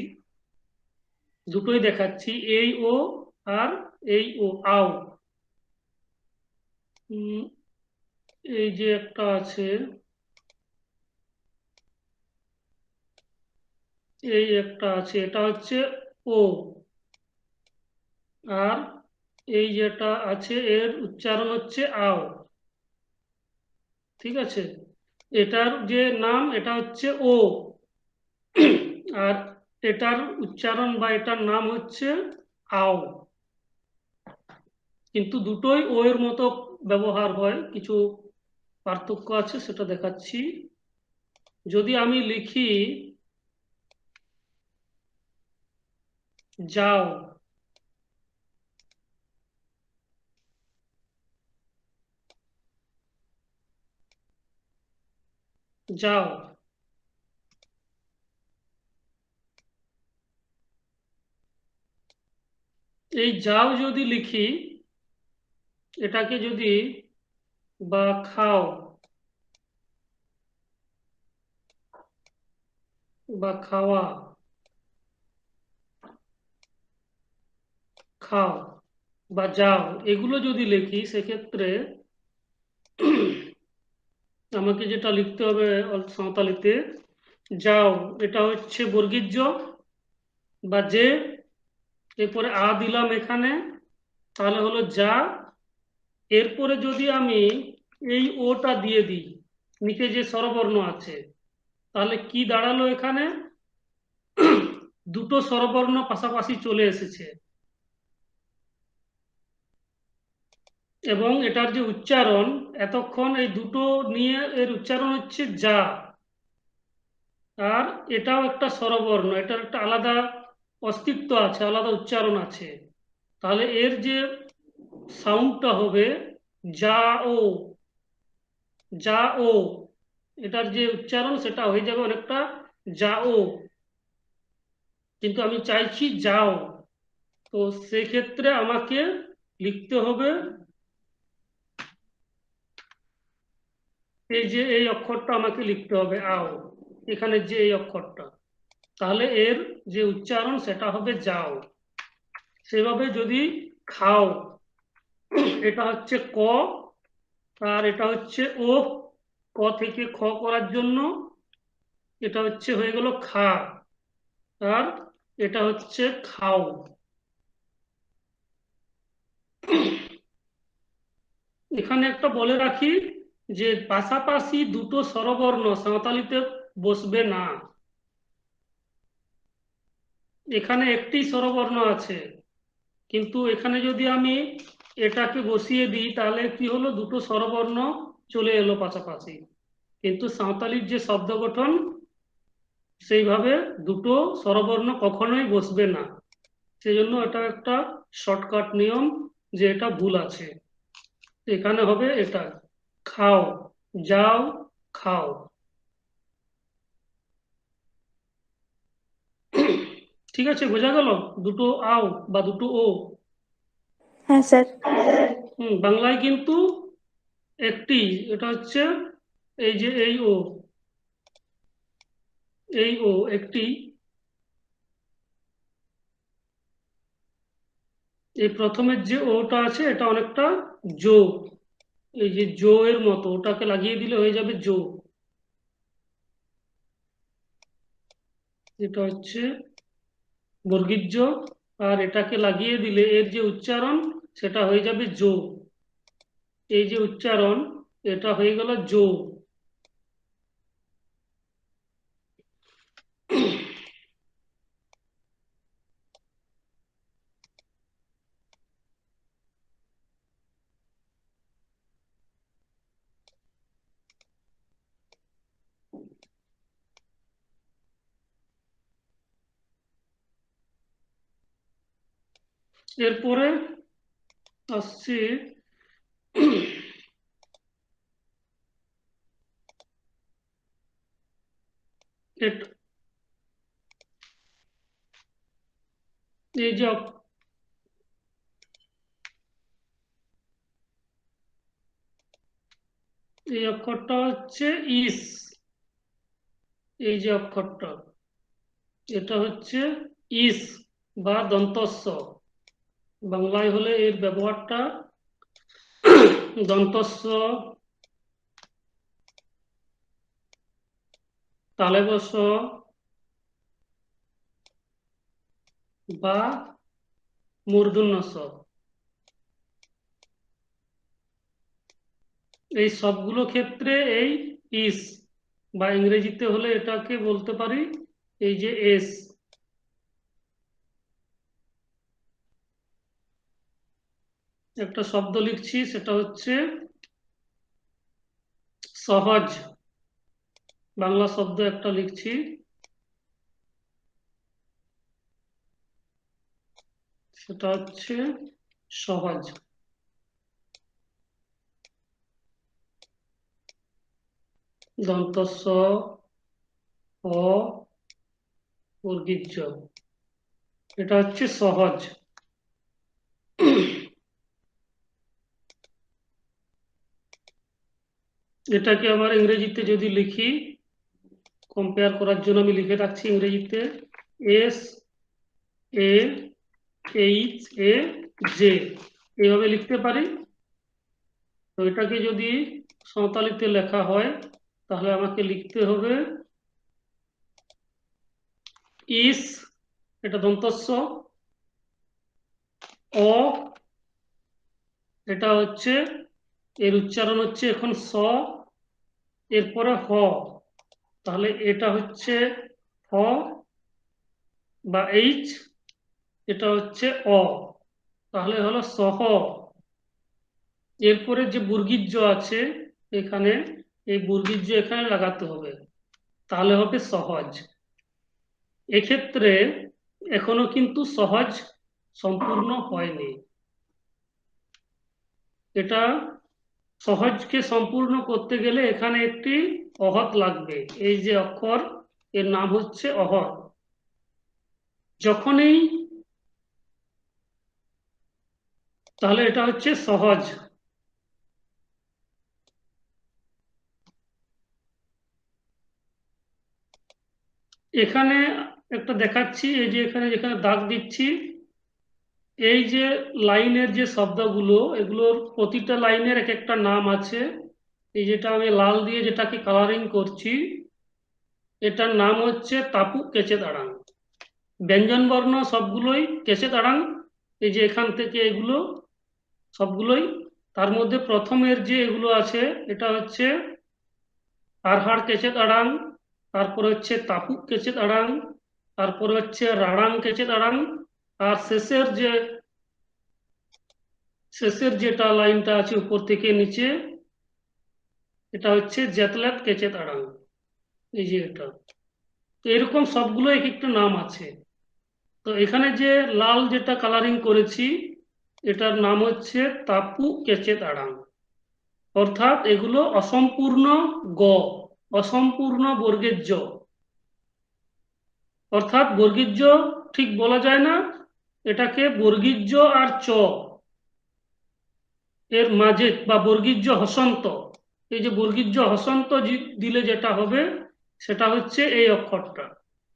দুটোই দেখাচ্ছি, এই ও আর এই ও, আও। উম, এই যে একটা আছে, এই একটা আছে, এটা হচ্ছে ও। আর এই যেটা আছে এর উচ্চারণ হচ্ছে আও। ঠিক আছে, এটার যে নাম এটা হচ্ছে ও, আর এটার উচ্চারণ বা এটার নাম হচ্ছে আও। কিন্তু দুটোই ও এর মতো ব্যবহার হয়, কিছু পার্থক্য আছে সেটা দেখাচ্ছি। যদি আমি লিখি যাও, যাও, এই যাও যদি লিখি, এটাকে যদি বা খাও, বা খাওয়া, খাও, বা যাও, এগুলো যদি লিখি সেক্ষেত্রে আমাকে যেটা লিখতে হবে সাঁওতালিতে, যাও, এটা হচ্ছে বর্গীয় জ বা যে, এরপরে আ দিলাম এখানে, তাহলে হলো যা। এরপরে যদি আমি এই ওটা দিয়ে দিই, নিচে যে স্বরবর্ণ আছে, তাহলে কি দাঁড়ালো এখানে? দুটো স্বরবর্ণ পাশাপাশি চলে এসেছে, এবং এটার যে উচ্চারণ, এতক্ষণ এই দুটো নিয়ে এর উচ্চারণ হচ্ছে যা। আর এটাও একটা স্বরবর্ণ, এটার একটা আলাদা অস্তিত্ব আছে, আলাদা উচ্চারণ আছে। তাহলে এর যে সাউন্ডটা হবে যা ও, যা ও, এটার যে উচ্চারণ সেটা হয়ে যাবে অনেকটা যা ও। কিন্তু আমি চাইছি যাও, তো সেক্ষেত্রে আমাকে লিখতে হবে এই যে এই অক্ষরটা আমাকে লিখতে হবে আও, এখানে যে এই অক্ষরটা, তাহলে এর যে উচ্চারণ সেটা হবে যাও। সেভাবে যদি খাও, এটা হচ্ছে ক, আর এটা হচ্ছে ও, ক থেকে খ করার জন্য এটা হচ্ছে হয়ে গেল খা, আর এটা হচ্ছে খাও। এখানে একটা বলে রাখি যে পাশাপাশি দুটো স্বরবর্ণ সাঁওতালিতে বসবে না। এখানে একটি স্বরবর্ণ আছে, কিন্তু এখানে যদি আমি এটাকে বসিয়ে দিই তাহলে কি হলো, দুটো স্বরবর্ণ চলে এলো পাশাপাশি। কিন্তু সাঁওতালির যে শব্দ গঠন, সেইভাবে দুটো স্বরবর্ণ কখনোই বসবে না। সেই জন্য এটা একটা শর্টকাট নিয়ম, যে এটা ভুল আছে। এখানে হবে এটা খাও, যাও, খাও। ঠিক আছে, বোঝা গেল? দুটো আও বা দুটো ও। হ্যাঁ স্যার। বাংলায় কিন্তু একটি, এটা হচ্ছে এই যে এই ও, এই ও একটি। এই প্রথমের যে ওটা আছে এটা অনেকটা জো, এই যে জো এর মতো, ওটাকে লাগিয়ে দিলে হয়ে যাবে জো। এটা হচ্ছে বর্গীয় জ, আর এটাকে লাগিয়ে দিলে এর যে উচ্চারণ সেটা হয়ে যাবে জো। এই যে উচ্চারণ এটা হয়ে গেল জো। এরপরে আসছে এই যে এই অক্ষরটা হচ্ছে ইস। এই যে অক্ষরটা এটা হচ্ছে ইস বা দন্তস্ব। বাংলায় হলে এর ব্যবহারটা দন্তস্ব, তালে বস বা মূর্ধন্য স, এই সবগুলো ক্ষেত্রে এই ইস, বা ইংরেজিতে হলে এটাকে বলতে পারি এই যে এস। একটা শব্দ লিখছি, সেটা হচ্ছে সহজ। বাংলা শব্দ একটা লিখছি, সেটা হচ্ছে সহজ। দন্তস্ব অ বর্গীয় জ, এটা হচ্ছে সহজ। এটাকে আবার ইংরেজিতে যদি লিখি, কম্পেয়ার করার জন্য আমি লিখে রাখছি ইংরেজিতে S A H A J, এইভাবে লিখতে পারি। তো এটাকে যদি সাঁওতালিতে লেখা হয় তাহলে আমাকে লিখতে হবে ইস, এটা দন্তস্ব, অ, এটা হচ্ছে এর উচ্চারণ হচ্ছে এখন স, এরপরে হ, তাহলে এটা হচ্ছে হ বা এইচ, এটা হচ্ছে অ, তাহলে হলো সহ। এরপরে যে বর্গীয় জ আছে এখানে, এই বর্গীয় জ এখানে লাগাতে হবে, তাহলে হবে সহজ। এক্ষেত্রে এখনো কিন্তু সহজ সম্পূর্ণ হয়নি। এটা সহজকে সম্পূর্ণ করতে গেলে এখানে একটি অহত লাগবে। এই যে অক্ষর, এর নাম হচ্ছে অহত। যখনই, তাহলে এটা হচ্ছে সহজ। এখানে একটা দেখাচ্ছি, এই যে এখানে যেখানে দাগ দিচ্ছি, এই যে লাইনের যে শব্দগুলো, এগুলোর প্রতিটা লাইনের এক একটা নাম আছে। এই যেটা আমি লাল দিয়ে যেটাকে কালারিং করছি, এটার নাম হচ্ছে তাপু কেচে দাঁড়ান। ব্যঞ্জন বর্ণ সবগুলোই কেচে দাঁড়ান। এই যে এখান থেকে এগুলো সবগুলোই, তার মধ্যে প্রথমের যে এগুলো আছে এটা হচ্ছে আরহার কেচে দাঁড়ান, তারপরে হচ্ছে তাপুক কেচে দাঁড়ান, তারপরে হচ্ছে রাড়াং কেচে দাঁড়ান, আর শেষের যেটা লাইনটা আছে উপর থেকে নিচে, এটা হচ্ছে জেতলাত কেচে দাঁড়ান। এই যে এটা, তো এরকম সবগুলো এক একটা নাম আছে। তো এখানে যে লাল যেটা কালারিং করেছি, এটার নাম হচ্ছে তাপু কেচে দাঁড়ান। অর্থাৎ এগুলো অসম্পূর্ণ গ, অসম্পূর্ণ বর্গের জ। অর্থাৎ বর্গীয় জ ঠিক বলা যায় না, এটাকে বর্গীয় জ আর চ এর মাঝে, বা বর্গীয় জ হসন্ত, এই যে বর্গীয় জ হসন্ত দিলে যেটা হবে সেটা হচ্ছে এই অক্ষরটা।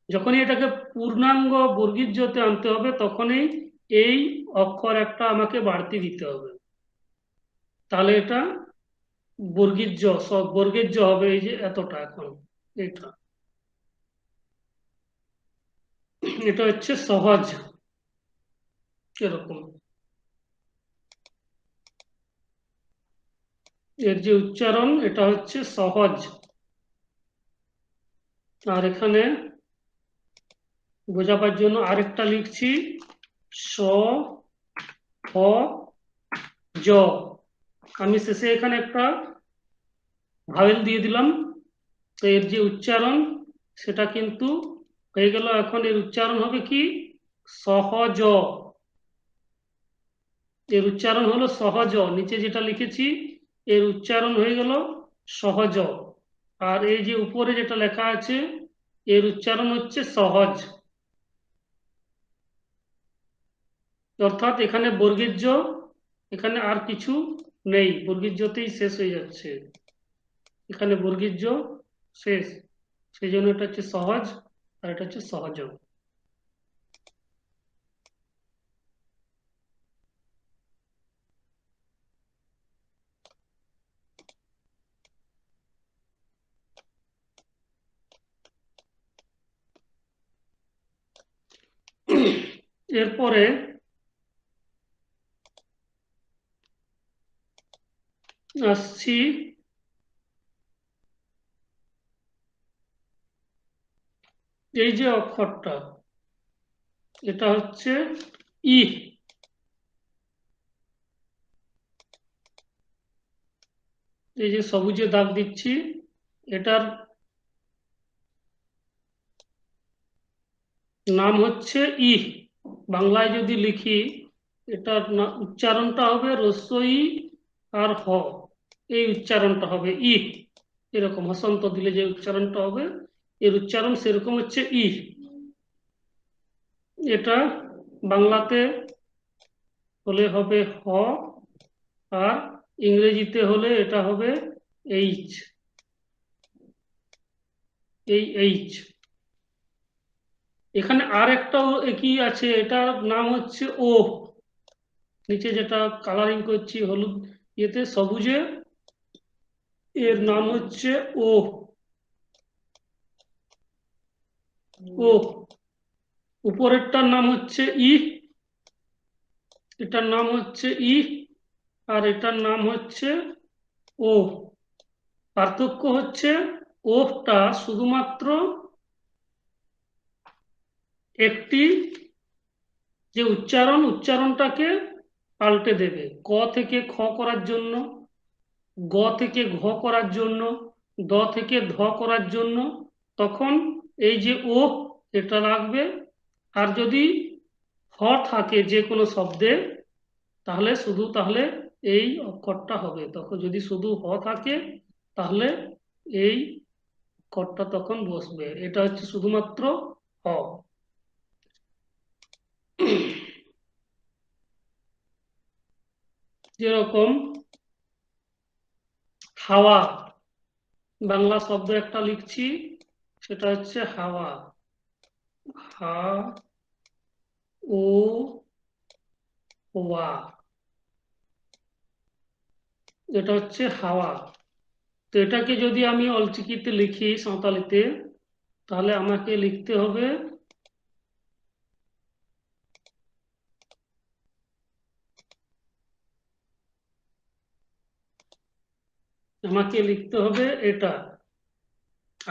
যখনই এটাকে পূর্ণাঙ্গ বর্গীয় জতে আনতে হবে তখনই এই অক্ষর একটা আমাকে বাড়তি দিতে হবে, তাহলে এটা বর্গীয় জ, সব বর্গের জ হবে। এই যে এতটা, এখন এটা এটা হচ্ছে সহজ, এরকম। এর যে উচ্চারণ এটা হচ্ছে সহজ। আর এখানে বোঝাবার জন্য আরেকটা লিখছি, স হ জ। আমি শেষে এখানে একটা ভাওয়েল দিয়ে দিলাম, তো এর যে উচ্চারণ সেটা কিন্তু হয়ে গেল। এখন এর উচ্চারণ হবে কি, সহজ। এর উচ্চারণ হলো সহজ, নিচে যেটা লিখেছি এর উচ্চারণ হয়ে গেল সহজ। আর এই যে উপরে যেটা লেখা আছে এর উচ্চারণ হচ্ছে সহজ। অর্থাৎ এখানে বর্গের জ, এখানে আর কিছু নেই, বর্গের জতেই শেষ হয়ে যাচ্ছে, এখানে বর্গের জ শেষ, সেই জন্য এটা হচ্ছে সহজ আর এটা হচ্ছে সহজ। এরপরে আসছি এই যে অক্ষরটা, এটা হচ্ছে ই। এই যে সবুজে দাগ দিচ্ছি, এটার নাম হচ্ছে ই। বাংলায় যদি লিখি এটার উচ্চারণটা হবে রস্বই আর হ, এই উচ্চারণটা হবে ই। এরকম হসন্ত দিলে যে উচ্চারণটা হবে এর উচ্চারণ সেরকম হচ্ছে ই। এটা বাংলাতে হলে হবে হ, আর ইংরেজিতে হলে এটা হবে এইচ, এই এইচ। এখানে আর একটা কি আছে, এটার নাম হচ্ছে ও। নিচে যেটা কালারিং করছি হলুদ ইয়েতে সবুজে, এর নাম হচ্ছে ও। ও উপরেরটার নাম হচ্ছে ই, এটার নাম হচ্ছে ই, আর এটার নাম হচ্ছে ও। পার্থক্য হচ্ছে ওটা শুধুমাত্র একটি যে উচ্চারণটাকে পাল্টে দেবে, ক থেকে খ করার জন্য, গ থেকে ঘ করার জন্য, দ থেকে ধ করার জন্য, তখন এই যে ও এটা লাগবে। আর যদি হ থাকে যে কোনো শব্দে তাহলে শুধু তাহলে এই অক্ষরটা হবে, তখন যদি শুধু হ থাকে তাহলে এই অক্ষরটা তখন বসবে। এটা হচ্ছে শুধুমাত্র হ। যেরকম হাওয়া, বাংলা শব্দ একটা লিখছি, সেটা হচ্ছে হাওয়া, হা ও ওয়া, এটা হচ্ছে হাওয়া। তো এটাকে যদি আমি অলচিকিতে লিখি সাঁওতালিতে, তাহলে আমাকে লিখতে হবে, এটা।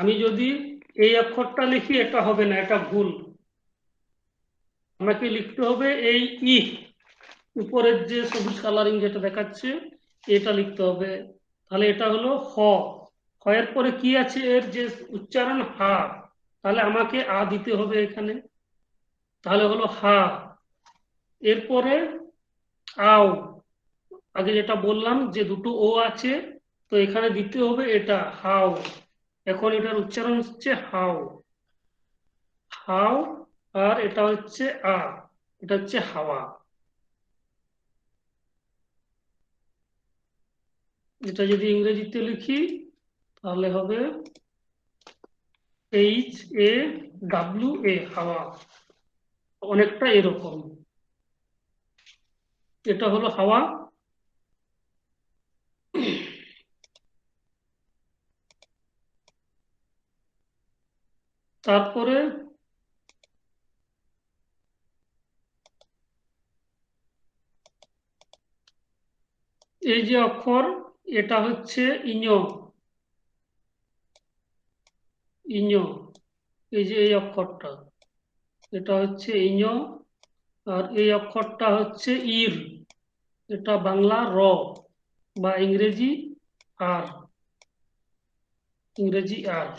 আমি যদি এই অক্ষরটা লিখি এটা হবে না, এটা ভুল। আমাকে লিখতে হবে এই ই, উপরের যে সবুজ কালারিং যেটা দেখাচ্ছে এটা লিখতে হবে। তাহলে এটা হলো হ। হ এর পরে কি আছে, এর যে উচ্চারণ হা, তাহলে আমাকে আ দিতে হবে এখানে, তাহলে হলো হা। এরপরে আও, আগে যেটা বললাম যে দুটো ও আছে, তো এখানে দিতে হবে এটা হাও। এখন এটার উচ্চারণ হচ্ছে হাও, হাও। আর এটা হচ্ছে আ, এটা হচ্ছে হাওয়া। এটা যদি ইংরেজিতে লিখি তাহলে হবে এইচ এ ডাব্লিউ এ, হাওয়া। অনেকটা এরকম, এটা হলো হাওয়া। তারপরে এই যে অক্ষর, এটা হচ্ছে ইঞ। ইঞ, এই যে এই অক্ষরটা, এটা হচ্ছে ইঞ। আর এই অক্ষরটা হচ্ছে ইর, এটা বাংলা র বা ইংরেজি আর। ইংরেজি আর।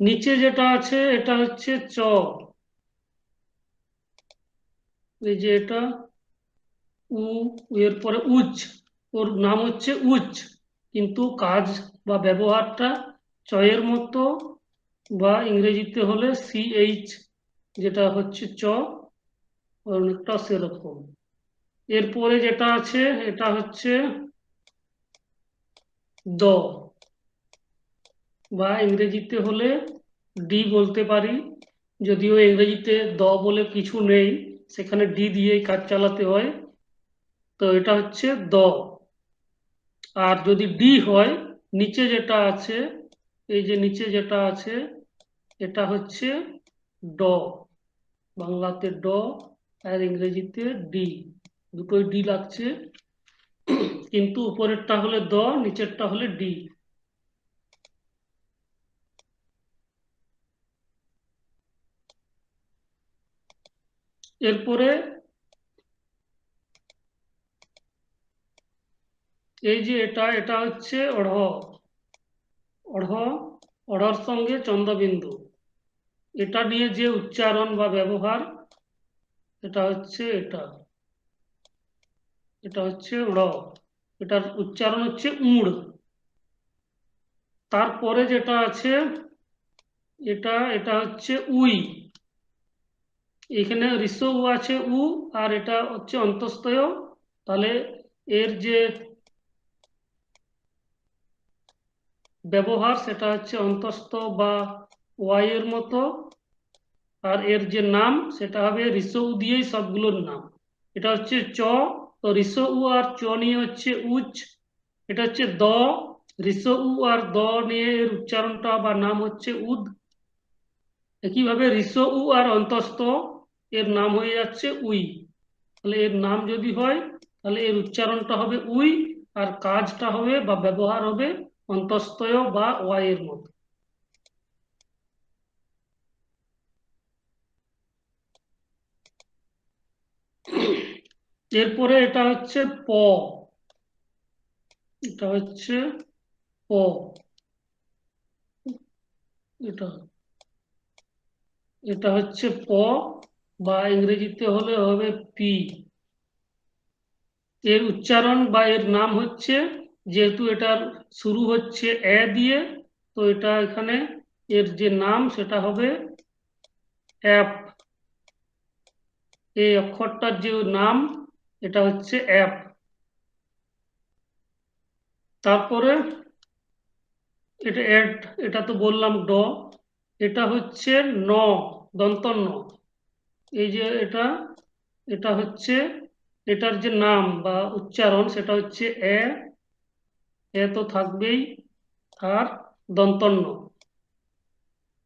নিচে যেটা আছে এটা হচ্ছে চ। এই যে এটা উ, এর পরে উচ্চ, ওর নাম হচ্ছে উচ্চ, কিন্তু কাজ বা ব্যবহারটা চয়ের মতো, বা ইংরেজিতে হলে সিএইচ, যেটা হচ্ছে চ, অনেকটা সেরকম। এরপরে যেটা আছে এটা হচ্ছে দ, বা ইংরেজিতে হলে ডি বলতে পারি, যদিও ইংরেজিতে দ বলে কিছু নেই, সেখানে ডি দিয়েই কাজ চালাতে হয়। তো এটা হচ্ছে দ। আর যদি ডি হয়, নিচে যেটা আছে, এই যে নিচে যেটা আছে, এটা হচ্ছে ড। বাংলাতে ড আর ইংরেজিতে ডি, দুটোই ডি লাগছে, কিন্তু উপরেরটা হলে দ, নিচেরটা হলে ডি। এরপরে এই যে এটা, এটা হচ্ছে অড়। অড়, অড়র সঙ্গে চন্দ্রবিন্দু, এটা নিয়ে যে উচ্চারণ বা ব্যবহার, এটা হচ্ছে এটা, এটা হচ্ছে ড়, এটার উচ্চারণ হচ্ছে উড়। তারপরে যেটা আছে এটা, এটা হচ্ছে উই। এখানে ঋস্ব উ আছে উ, আর এটা হচ্ছে অন্তস্তয়, তাহলে এর যে ব্যবহার সেটা হচ্ছে অন্তস্থ বা ওয়াই এর মতো, আর এর যে নাম সেটা হবে ঋস্ব উ দিয়েই সবগুলোর নাম। এটা হচ্ছে চ, তো ঋস্ব উ আর চ নিয়ে হচ্ছে উচ্চ। এটা হচ্ছে দ, ঋস্ব উ আর দ নিয়ে এর উচ্চারণটা বা নাম হচ্ছে উদ। একইভাবে ঋস্ব উ আর অন্তস্থ, এর নাম হয়ে যাচ্ছে উই। তাহলে এর নাম যদি হয়, তাহলে এর উচ্চারণটা হবে উই, আর কাজটা হবে বা ব্যবহার হবে অন্তস্তয় বা ওয়াই এর মতো। এরপরে এটা হচ্ছে প। এটা হচ্ছে প। এটা, এটা হচ্ছে প, বা ইংরেজিতে হলে হবে পি। এর উচ্চারণ বা এর নাম হচ্ছে, যেহেতু এটার শুরু হচ্ছে এ দিয়ে, তো এটা এখানে এর যে নাম সেটা হবে অ্যাপ। এই অক্ষরটার যে নাম, এটা হচ্ছে অ্যাপ। তারপরে এটা এড, এটা তো বললাম ড। এটা হচ্ছে ন, দন্ত ন। এই যে এটা, এটা হচ্ছে এটার যে নাম বা উচ্চারণ সেটা হচ্ছে এ, এ তো থাকবেই, আর দন্তন্য,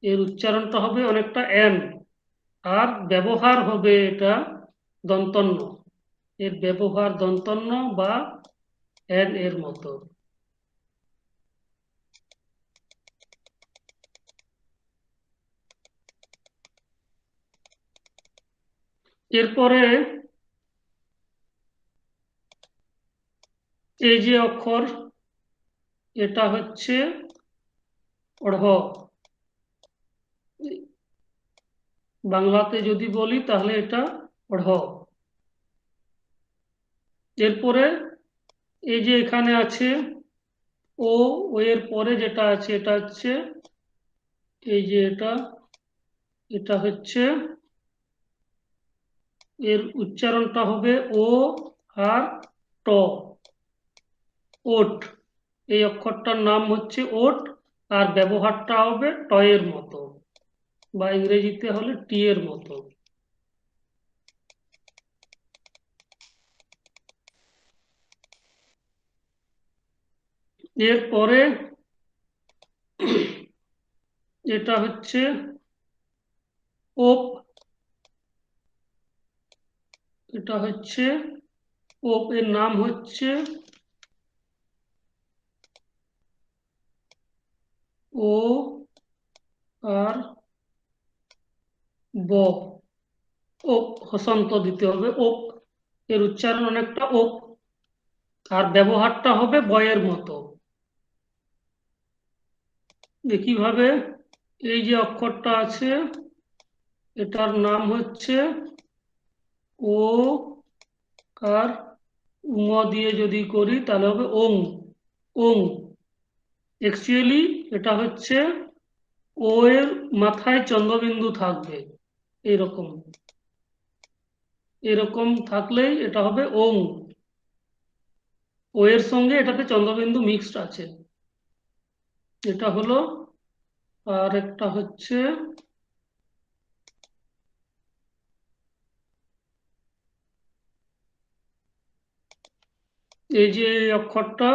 এর উচ্চারণটা হবে অনেকটা এন, আর ব্যবহার হবে এটা দন্তন্য, এর ব্যবহার দন্তন্য বা এন এর মতো। এরপরে এই যে অক্ষর, এটা হচ্ছে অড়। বাংলাতে যদি বলি তাহলে এটা অড়। এরপরে এই যে এখানে আছে ও, ও এর পরে যেটা আছে এটা হচ্ছে এই যে এটা, এটা হচ্ছে এর উচ্চারণটা হবে ও আর ট, ওট। এই অক্ষরটার নাম হচ্ছে ওট, আর ব্যবহারটা হবে ট এর মতো, বা ইংরেজিতে হলে টি এর মতো। এরপরে এটা হচ্ছে ওপ। এটা হচ্ছে ওপ এর নাম হচ্ছে ও আর ব, ওক হসন্ত দিতে হবে। ওক এর উচ্চারণ অনেকটা ওক, আর ব্যবহারটা হবে বয়ের মতো। একইভাবে এই যে অক্ষরটা আছে এটার নাম হচ্ছে ও আর উম দিয়ে যদি করি তাহলে হবে ওং। ওং অ্যাকচুয়ালি এটা হচ্ছে ও এর মাথায় চন্দ্রবিন্দু থাকবে, এরকম এরকম থাকলেই এটা হবে ওং। ও এর সঙ্গে এটাতে চন্দ্রবিন্দু মিক্সড আছে, এটা হলো। আর একটা হচ্ছে এই যে অক্ষরটা,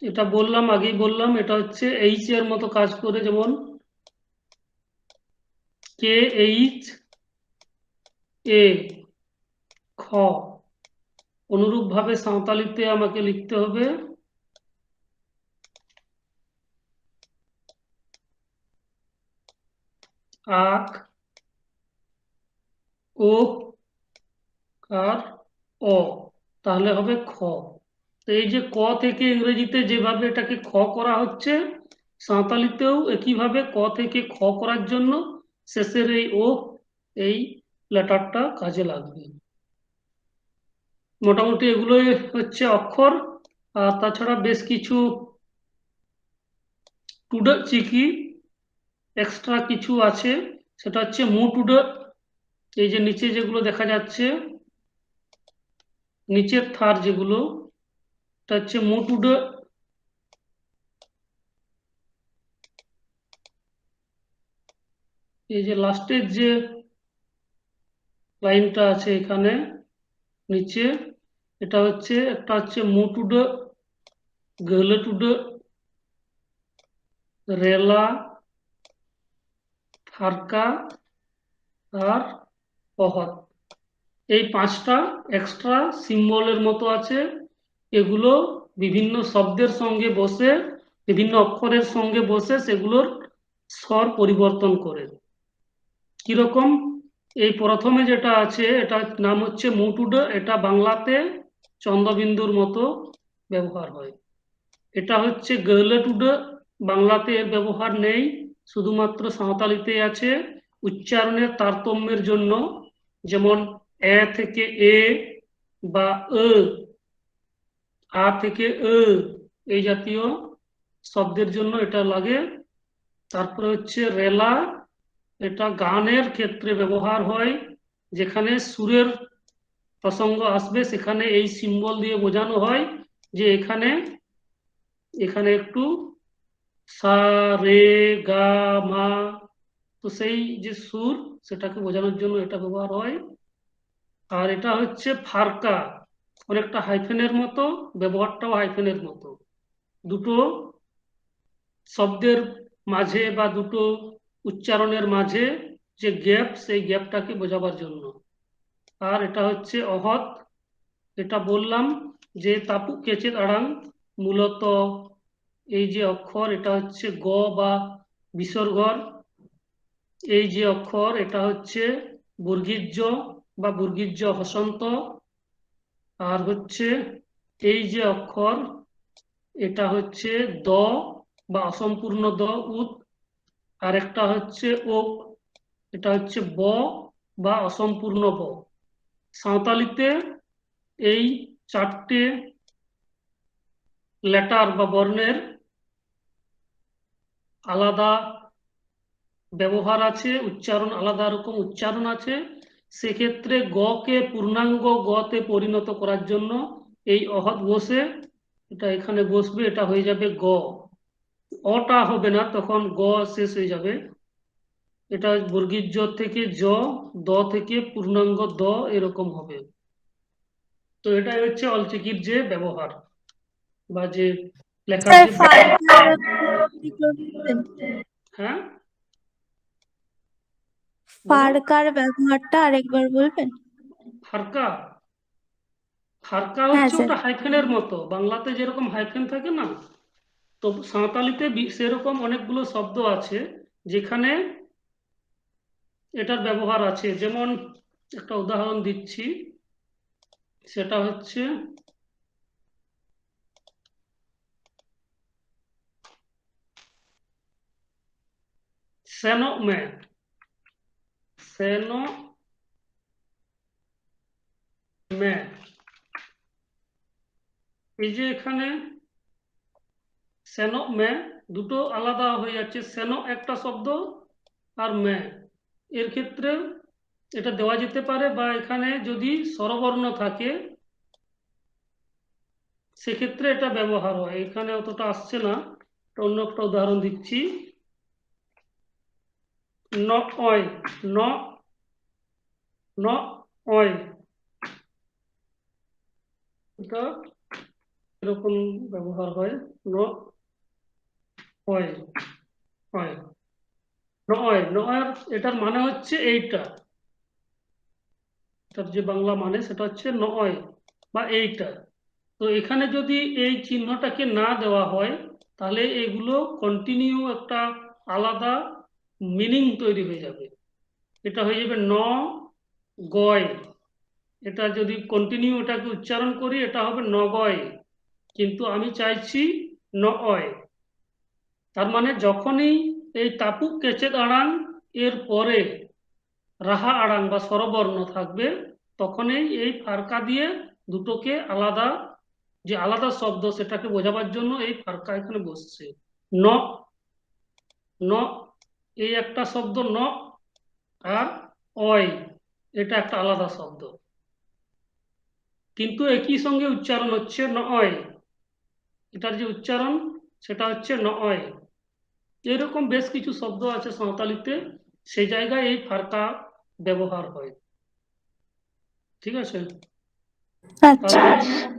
এটা বললাম, আগেই বললাম, এটা হচ্ছে এইচ এর মতো কাজ করে, যেমন কে এইচ এ, খ। অনুরূপভাবে সাঁওতালিতে আমাকে লিখতে হবে আক, ও আর অ, তাহলে হবে খ। তো এই যে ক থেকে ইংরেজিতে যেভাবে এটাকে খ করা হচ্ছে, সাঁওতালিতেও একইভাবে ক থেকে খ করার জন্য শেষের এই ও, এই লেটারটা কাজে লাগবে। মোটামুটি এগুলোই হচ্ছে অক্ষর। আর তাছাড়া বেশ কিছু টুডে চিকি এক্সট্রা কিছু আছে, সেটা হচ্ছে মু টুডে। এই যে নিচে যেগুলো দেখা যাচ্ছে, নিচের থার যেগুলো, এটা হচ্ছে মু টুডে। এই যে লাস্টের যে লাইনটা আছে এখানে নিচে, এটা হচ্ছে একটা হচ্ছে মু টুডে, গেলে টুডে, রেলা, ফারকা আর অহত। এই পাঁচটা এক্সট্রা সিম্বলের মতো আছে। এগুলো বিভিন্ন শব্দের সঙ্গে বসে, বিভিন্ন অক্ষরের সঙ্গে বসে সেগুলোর স্বর পরিবর্তন করে। কিরকম? এই প্রথমে যেটা আছে এটা নাম হচ্ছে মুটুডে, এটা বাংলাতে চন্দ্রবিন্দুর মতো ব্যবহার হয়। এটা হচ্ছে গেলে টুডে, বাংলাতে এর ব্যবহার নেই, শুধুমাত্র সাঁওতালিতে আছে উচ্চারণের তারতম্যের জন্য। যেমন এ থেকে এ বা এ, আ থেকে এ, এই জাতীয় শব্দের জন্য এটা লাগে। তারপরে হচ্ছে রেলা, এটা গানের ক্ষেত্রে ব্যবহার হয়, যেখানে সুরের প্রসঙ্গ আসবে সেখানে এই সিম্বল দিয়ে বোঝানো হয় যে এখানে এখানে একটু সা, রে, গা, মা, তো সেই যে সুর সেটাকে বোঝানোর জন্য এটা ব্যবহার হয়। আর এটা হচ্ছে ফারকা, অনেকটা হাইফেনের মতো, ব্যবহারটাও হাইফেনের মতো। দুটো শব্দের মাঝে বা দুটো উচ্চারণের মাঝে যে গ্যাপ, সেই গ্যাপটাকে বোঝাবার জন্য। আর এটা হচ্ছে অহত, এটা বললাম যে তাপু কেচে আড়াং, মূলত এই যে অক্ষর এটা হচ্ছে গ বা বিসর্গর। এই যে অক্ষর এটা হচ্ছে বর্গীর্য বা বর্গীর্য হসন্ত। আর হচ্ছে এই যে অক্ষর এটা হচ্ছে দ বা অসম্পূর্ণ দ, উদ। আর একটা হচ্ছে ও, এটা হচ্ছে ব বা অসম্পূর্ণ ব। সাঁওতালিতে এই চারটে লেটার বা বর্ণের আলাদা ব্যবহার আছে, উচ্চারণ আলাদা রকম উচ্চারণ আছে। সেক্ষেত্রে গ কে পূর্ণাঙ্গ গ তে পরিণত করার জন্য এই অহৎ বসে, এটা এখানে বসবে, এটা হয়ে যাবে গ। অটা হবে না, তখন গ শেষ হয়ে যাবে। এটা বর্গীর জ থেকে জ, দ থেকে পূর্ণাঙ্গ দ, এরকম হবে। তো এটাই হচ্ছে অলচিকির যে ব্যবহার বা যে লেখার স্যার যে, ফার্কার দিকগুলো বলবেন? হ্যাঁ বলো। ফার্কার ব্যবহারটা আরেকবার বলবেন? ফারকা, ফারকা হ্যাঁ হচ্ছে স্যার। ওটা হাইফেনের মতো, বাংলাতে যেরকম হাইফেন থাকে না, তো সাঁওতালিতে সেরকম অনেকগুলো শব্দ আছে যেখানে এটার ব্যবহার আছে। যেমন একটা উদাহরণ দিচ্ছি, সেটা হচ্ছে সেনো মে, সেনো মে। এই যে এখানে সেনো মে দুটো আলাদা হয়ে যাচ্ছে, সেনো একটা শব্দ আর মে, এর ক্ষেত্রে এটা দেওয়া যেতে পারে, বা এখানে যদি স্বরবর্ণ থাকে সেক্ষেত্রে এটা ব্যবহার হয়। এখানে অতটা আসছে না, অন্য একটা উদাহরণ দিচ্ছি। ন অয়, ন ন অয়, এটা এরকম ব্যবহার হয়। ন অয়, অয়, নয় নয়, এটার মানে হচ্ছে এইটা, এটার যে বাংলা মানে সেটা হচ্ছে নয় বা এইটা। তো এখানে যদি এই চিহ্নটাকে না দেওয়া হয় তাহলে এগুলো কন্টিনিউ একটা আলাদা মিনিং তৈরি হয়ে যাবে। এটা হয়ে যাবে ন গয়, এটা যদি কন্টিনিউ এটাকে উচ্চারণ করি এটা হবে নগয়, কিন্তু আমি চাইছি নয়। তার মানে যখনই এই তাপুক কেচেদ আড়াং এর পরে রাহা আড়াং বা স্বরবর্ণ থাকবে, তখনই এই ফারকা দিয়ে দুটোকে আলাদা, যে আলাদা শব্দ সেটাকে বোঝাবার জন্য এই ফারকা এখানে বসছে। ন, ন এই একটা শব্দ ন, আর অয় এটা একটা আলাদা শব্দ, কিন্তু একই সঙ্গে উচ্চারণ হচ্ছে নয়, এটার যে উচ্চারণ সেটা হচ্ছে নয়। এরকম বেশ কিছু শব্দ আছে সাঁওতালিতে, সেই জায়গায় এই ফারকা ব্যবহার হয়। ঠিক আছে, আচ্ছা। তাহলে